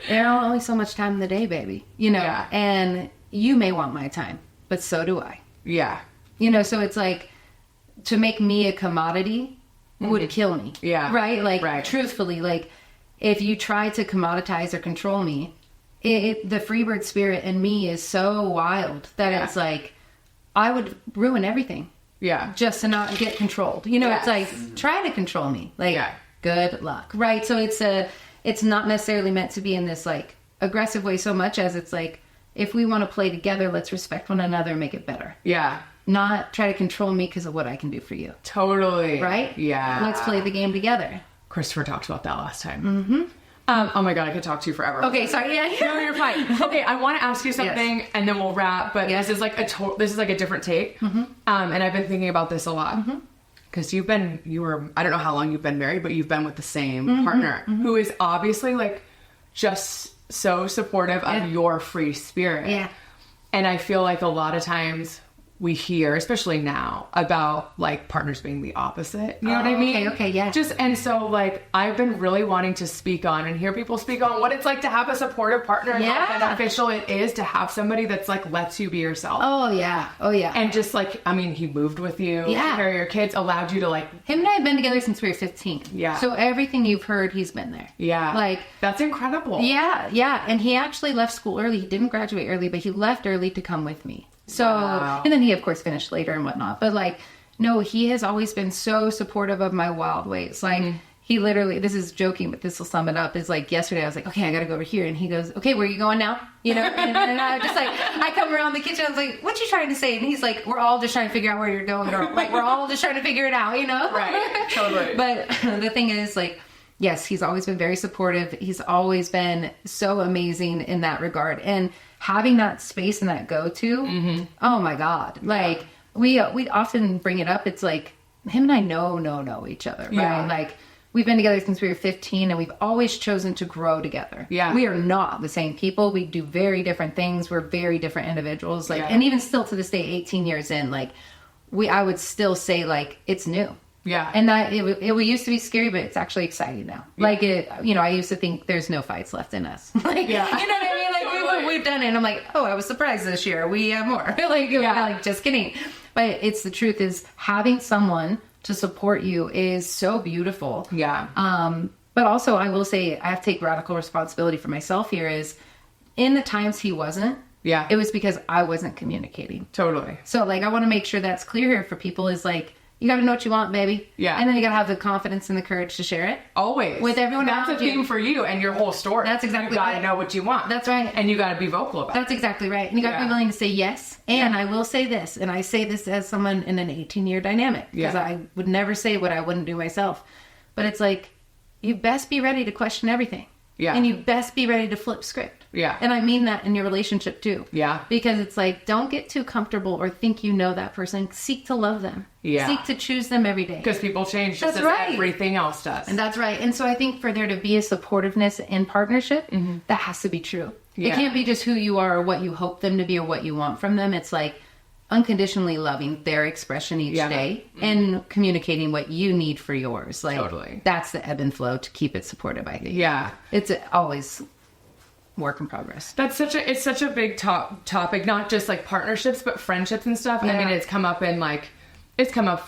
[SPEAKER 2] There's only so much time in the day, baby. And you may want my time, but so do I.
[SPEAKER 1] Yeah.
[SPEAKER 2] So it's like, to make me a commodity would kill me.
[SPEAKER 1] Yeah.
[SPEAKER 2] Right? Like, truthfully, like, if you try to commoditize or control me, the FreeByrd spirit in me is so wild that it's like, I would ruin everything.
[SPEAKER 1] Yeah.
[SPEAKER 2] Just to not get controlled. It's like, try to control me. Like, good luck. Right? So it's not necessarily meant to be in this like aggressive way so much as it's like, if we want to play together, let's respect one another and make it better.
[SPEAKER 1] Yeah.
[SPEAKER 2] Not try to control me because of what I can do for you.
[SPEAKER 1] Totally.
[SPEAKER 2] Right?
[SPEAKER 1] Yeah.
[SPEAKER 2] Let's play the game together.
[SPEAKER 1] Christopher talked about that last time. Oh my God, I could talk to you forever.
[SPEAKER 2] Okay, sorry. Yeah.
[SPEAKER 1] No, you're fine. Okay, I want to ask you something and then we'll wrap, but this is like a different take. And I've been thinking about this a lot. Because I don't know how long you've been married, but you've been with the same partner who is obviously like just so supportive of your free spirit.
[SPEAKER 2] Yeah.
[SPEAKER 1] And I feel like a lot of times we hear, especially now, about like partners being the opposite. You know what I mean?
[SPEAKER 2] Okay, yeah.
[SPEAKER 1] And so like I've been really wanting to speak on and hear people speak on what it's like to have a supportive partner and how beneficial it is to have somebody that's like lets you be yourself.
[SPEAKER 2] Oh yeah.
[SPEAKER 1] And just like, I mean, he moved with you, to carry your kids, allowed you to like...
[SPEAKER 2] Him and I have been together since we were 15.
[SPEAKER 1] Yeah.
[SPEAKER 2] So everything you've heard, he's been there.
[SPEAKER 1] Yeah.
[SPEAKER 2] Like...
[SPEAKER 1] That's incredible.
[SPEAKER 2] Yeah. And he actually left school early. He didn't graduate early, but he left early to come with me. So, and then he of course finished later and whatnot, but like, no, he has always been so supportive of my wild ways. Like he literally, this is joking, but this will sum it up, is like yesterday I was like, okay, I gotta go over here. And he goes, okay, where are you going now? And I just like, I come around the kitchen, I was like, what you trying to say? And he's like, we're all just trying to figure out where you're going, girl. Like, we're all just trying to figure it out,
[SPEAKER 1] Right, totally.
[SPEAKER 2] But the thing is like, yes, he's always been very supportive. He's always been so amazing in that regard. And having that space and that go-to, oh my God. Like, we often bring it up. It's like, him and I know each other, right?
[SPEAKER 1] Yeah.
[SPEAKER 2] Like, we've been together since we were 15, and we've always chosen to grow together.
[SPEAKER 1] Yeah.
[SPEAKER 2] We are not the same people. We do very different things. We're very different individuals. Like,
[SPEAKER 1] Yeah.
[SPEAKER 2] and even still to this day, 18 years in, like, I would still say, like, it's new.
[SPEAKER 1] Yeah.
[SPEAKER 2] And that it used to be scary, but it's actually exciting now.
[SPEAKER 1] Yeah.
[SPEAKER 2] Like, I used to think there's no fights left in us. Like,
[SPEAKER 1] Yeah.
[SPEAKER 2] you know what I mean? Like,
[SPEAKER 1] Totally.
[SPEAKER 2] we've done it. And I'm like, oh, I was surprised this year. We have more. Like, just kidding. But it's the truth is having someone to support you is so beautiful.
[SPEAKER 1] Yeah.
[SPEAKER 2] But also I will say I have to take radical responsibility for myself here is in the times he wasn't,
[SPEAKER 1] Yeah.
[SPEAKER 2] it was because I wasn't communicating.
[SPEAKER 1] Totally.
[SPEAKER 2] So like, I want to make sure that's clear here for people is like, you got to know what you want, baby.
[SPEAKER 1] Yeah.
[SPEAKER 2] And then you got to have the confidence and the courage to share it.
[SPEAKER 1] Always.
[SPEAKER 2] With everyone
[SPEAKER 1] That's a
[SPEAKER 2] around you.
[SPEAKER 1] theme for you and your whole story.
[SPEAKER 2] That's exactly
[SPEAKER 1] You gotta
[SPEAKER 2] right.
[SPEAKER 1] know what you want.
[SPEAKER 2] That's right.
[SPEAKER 1] And you gotta be vocal about it.
[SPEAKER 2] That's exactly right. And you got to
[SPEAKER 1] Yeah.
[SPEAKER 2] be willing to say yes. And I will say this, and I say this as someone in an 18-year dynamic, because
[SPEAKER 1] Yeah.
[SPEAKER 2] I would never say what I wouldn't do myself. But it's like, you best be ready to question everything.
[SPEAKER 1] Yeah.
[SPEAKER 2] And you best be ready to flip script.
[SPEAKER 1] Yeah.
[SPEAKER 2] And I mean that in your relationship too.
[SPEAKER 1] Yeah.
[SPEAKER 2] Because it's like, don't get too comfortable or think you know that person. Seek to love them.
[SPEAKER 1] Yeah.
[SPEAKER 2] Seek to choose them every day.
[SPEAKER 1] Because people change just
[SPEAKER 2] That's
[SPEAKER 1] as
[SPEAKER 2] right.
[SPEAKER 1] everything else does.
[SPEAKER 2] And that's right. And so I think for there to be a supportiveness in partnership, that has to be true.
[SPEAKER 1] Yeah.
[SPEAKER 2] It can't be just who you are or what you hope them to be or what you want from them. It's like unconditionally loving their expression each
[SPEAKER 1] Yeah.
[SPEAKER 2] day and communicating what you need for yours. Like
[SPEAKER 1] Totally.
[SPEAKER 2] that's the ebb and flow to keep it supportive, I think.
[SPEAKER 1] Yeah.
[SPEAKER 2] It's always work in progress.
[SPEAKER 1] It's such a big topic, not just like partnerships, but friendships and stuff. I
[SPEAKER 2] Yeah.
[SPEAKER 1] mean, it's come up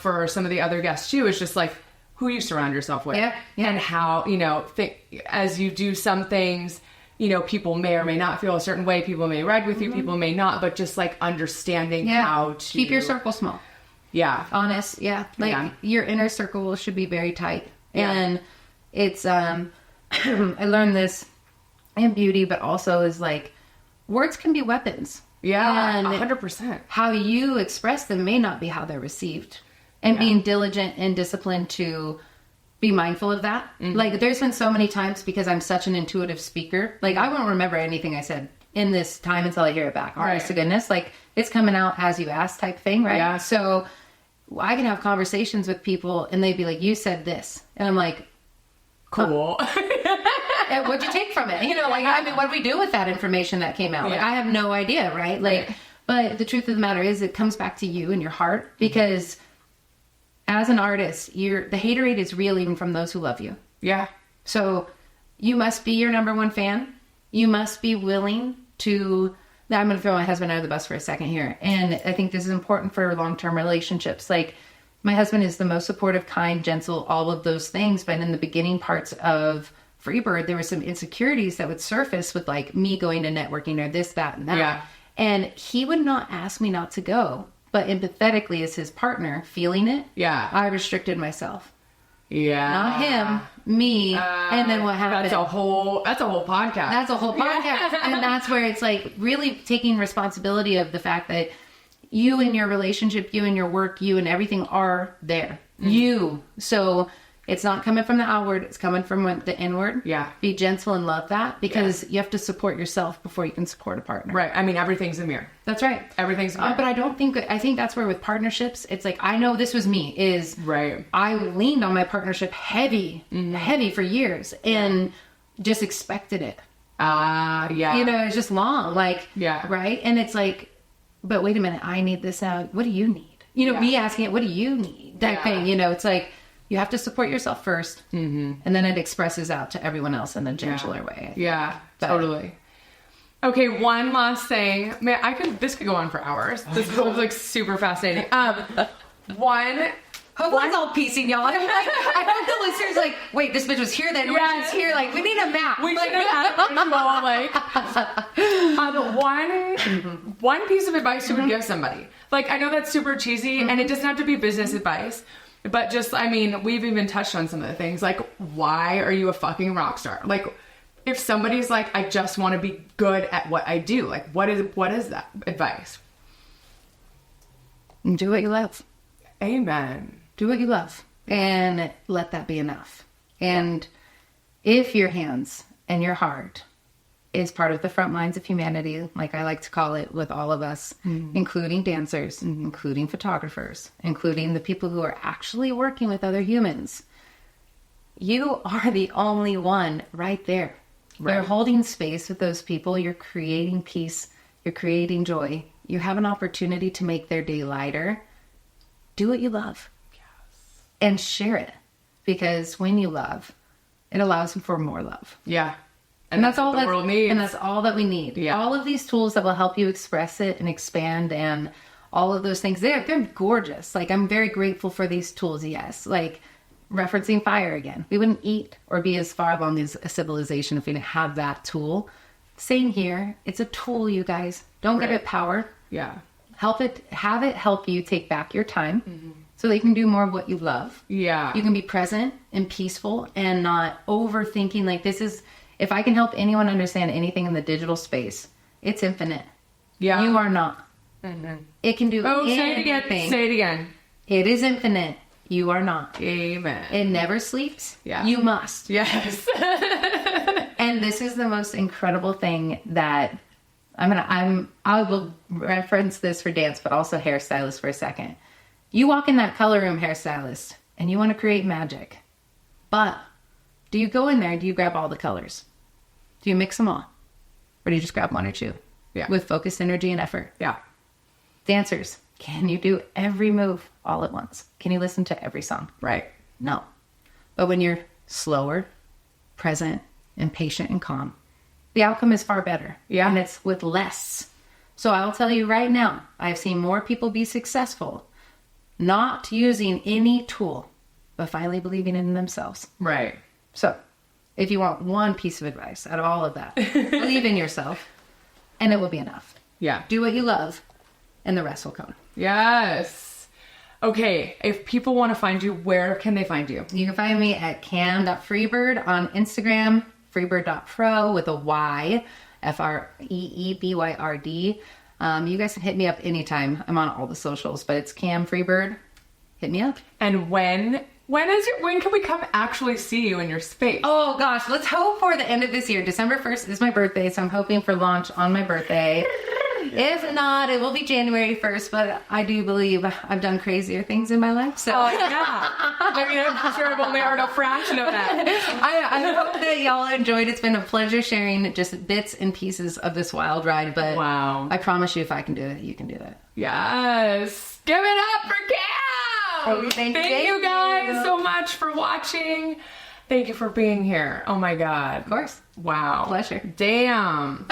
[SPEAKER 1] for some of the other guests too. It's just like who you surround yourself with.
[SPEAKER 2] Yeah. Yeah.
[SPEAKER 1] And how, as you do some things, people may or may not feel a certain way. People may ride with you, people may not, but just like understanding how to
[SPEAKER 2] keep your circle small.
[SPEAKER 1] Yeah.
[SPEAKER 2] Honest, yeah. Like
[SPEAKER 1] Yeah.
[SPEAKER 2] your inner circle should be very tight.
[SPEAKER 1] Yeah.
[SPEAKER 2] And it's I learned this in beauty, but also is like words can be weapons.
[SPEAKER 1] Yeah.
[SPEAKER 2] And
[SPEAKER 1] 100%.
[SPEAKER 2] how you express them may not be how they're received. And being diligent and disciplined to be mindful of that. Like there's been so many times because I'm such an intuitive speaker. Like I won't remember anything I said in this time until I hear it back. Honest to goodness. Like it's coming out as you ask type thing, right?
[SPEAKER 1] Yeah.
[SPEAKER 2] So I can have conversations with people and they'd be like, you said this. And I'm like,
[SPEAKER 1] Cool.
[SPEAKER 2] "And what'd you take from it? What do we do with that information that came out? Like,
[SPEAKER 1] Yeah.
[SPEAKER 2] I have no idea, right? Like, but the truth of the matter is it comes back to you and your heart because as an artist, the haterade is real even from those who love you.
[SPEAKER 1] Yeah.
[SPEAKER 2] So you must be your number one fan. You must be willing to. Now I'm going to throw my husband under the bus for a second here. And I think this is important for long-term relationships. Like my husband is the most supportive, kind, gentle, all of those things. But in the beginning parts of FreeByrd, there were some insecurities that would surface with like me going to networking or this, that, and that.
[SPEAKER 1] Yeah.
[SPEAKER 2] And he would not ask me not to go. But empathetically as his partner, feeling it,
[SPEAKER 1] Yeah.
[SPEAKER 2] I restricted myself.
[SPEAKER 1] Yeah.
[SPEAKER 2] Not him, me. And then what happened?
[SPEAKER 1] That's a whole podcast.
[SPEAKER 2] That's a whole podcast. And that's where it's like really taking responsibility of the fact that you and your relationship, you and your work, you and everything are there. You. So it's not coming from the outward. It's coming from the inward.
[SPEAKER 1] Yeah.
[SPEAKER 2] Be gentle and love that because you have to support yourself before you can support a partner.
[SPEAKER 1] Right. I mean, everything's a mirror.
[SPEAKER 2] That's right.
[SPEAKER 1] Everything's a mirror.
[SPEAKER 2] But I think that's where with partnerships, it's like, I know this was me is
[SPEAKER 1] Right.
[SPEAKER 2] I leaned on my partnership heavy for years and just expected it.
[SPEAKER 1] Yeah.
[SPEAKER 2] It's just long, like,
[SPEAKER 1] Yeah.
[SPEAKER 2] right? And it's like, but wait a minute, I need this now. What do you need? Me asking it, what do you need? That thing, it's like, you have to support yourself first. And then it expresses out to everyone else in a gentler way.
[SPEAKER 1] Yeah,
[SPEAKER 2] But-
[SPEAKER 1] totally. Okay, one last thing. Man, this could go on for hours. This is like super fascinating.
[SPEAKER 2] Hopefully it's all piecing, y'all. I hope the listeners like, wait, this bitch was here then.
[SPEAKER 1] Yes.
[SPEAKER 2] She's here. Like, we need a map.
[SPEAKER 1] We should have had one piece of advice you would give somebody. Like, I know that's super cheesy, and it doesn't have to be business advice, but just, I mean, we've even touched on some of the things. Like, why are you a fucking rock star? Like, if somebody's like, I just want to be good at what I do, like, what is that advice?
[SPEAKER 2] Do what you love.
[SPEAKER 1] Amen.
[SPEAKER 2] Do what you love and let that be enough. And if your hands and your heart is part of the front lines of humanity, like I like to call it with all of us, including dancers, including photographers, including the people who are actually working with other humans, you are the only one right there.
[SPEAKER 1] Right.
[SPEAKER 2] You're holding space with those people. You're creating peace. You're creating joy. You have an opportunity to make their day lighter. Do what you love. Yes. And share it. Because when you love, it allows for more love.
[SPEAKER 1] Yeah.
[SPEAKER 2] And that's all
[SPEAKER 1] the world needs.
[SPEAKER 2] And that's all that we need.
[SPEAKER 1] Yeah.
[SPEAKER 2] All of these tools that will help you express it and expand and all of those things. They're gorgeous. Like, I'm very grateful for these tools. Yes. Like, referencing fire again. We wouldn't eat or be as far along as a civilization if we didn't have that tool. Same here. It's a tool, you guys. Don't give it power.
[SPEAKER 1] Yeah.
[SPEAKER 2] Have it help you take back your time so that you can do more of what you love.
[SPEAKER 1] Yeah.
[SPEAKER 2] You can be present and peaceful and not overthinking. Like, this is, if I can help anyone understand anything in the digital space, it's infinite.
[SPEAKER 1] Yeah.
[SPEAKER 2] You are not. It can do anything.
[SPEAKER 1] Say it again. Say it again.
[SPEAKER 2] It is infinite. You are not.
[SPEAKER 1] Amen.
[SPEAKER 2] It never sleeps.
[SPEAKER 1] Yeah.
[SPEAKER 2] You must.
[SPEAKER 1] Yes.
[SPEAKER 2] And this is the most incredible thing that I will reference this for dance, but also hairstylist for a second. You walk in that color room, hairstylist, and you want to create magic. But do you go in there and do you grab all the colors? Do you mix them all? Or do you just grab one or two?
[SPEAKER 1] Yeah.
[SPEAKER 2] With focused energy and effort.
[SPEAKER 1] Yeah.
[SPEAKER 2] Dancers, can you do every move all at once? Can you listen to every song?
[SPEAKER 1] Right.
[SPEAKER 2] No. But when you're slower, present, and patient and calm, the outcome is far better.
[SPEAKER 1] Yeah.
[SPEAKER 2] And it's with less. So I'll tell you right now, I've seen more people be successful not using any tool, but finally believing in themselves.
[SPEAKER 1] Right.
[SPEAKER 2] So if you want one piece of advice out of all of that, believe in yourself and it will be enough.
[SPEAKER 1] Yeah.
[SPEAKER 2] Do what you love and the rest will come.
[SPEAKER 1] Yes. Okay. If people want to find you, where can they find you?
[SPEAKER 2] You can find me at cam.freebyrd on Instagram, freebyrd.pro with a Y, FreeByrd. You guys can hit me up anytime. I'm on all the socials, but it's Cam Freebyrd. Hit me up.
[SPEAKER 1] And when can we come actually see you in your space?
[SPEAKER 2] Oh gosh, let's hope for the end of this year. December 1st is my birthday, so I'm hoping for launch on my birthday. If not, it will be January 1st, but I do believe I've done crazier things in my life. So
[SPEAKER 1] Oh, yeah. I mean, I'm sure I've only heard a fraction of that.
[SPEAKER 2] I hope that y'all enjoyed. It's been a pleasure sharing just bits and pieces of this wild ride, but
[SPEAKER 1] Wow.
[SPEAKER 2] I promise you, if I can do it, you can do it.
[SPEAKER 1] Yes. Give it up for Cam.
[SPEAKER 2] Thank
[SPEAKER 1] you guys
[SPEAKER 2] you.
[SPEAKER 1] so much for watching. Thank you for being here. Oh my God.
[SPEAKER 2] Of course.
[SPEAKER 1] Wow.
[SPEAKER 2] Pleasure.
[SPEAKER 1] Damn.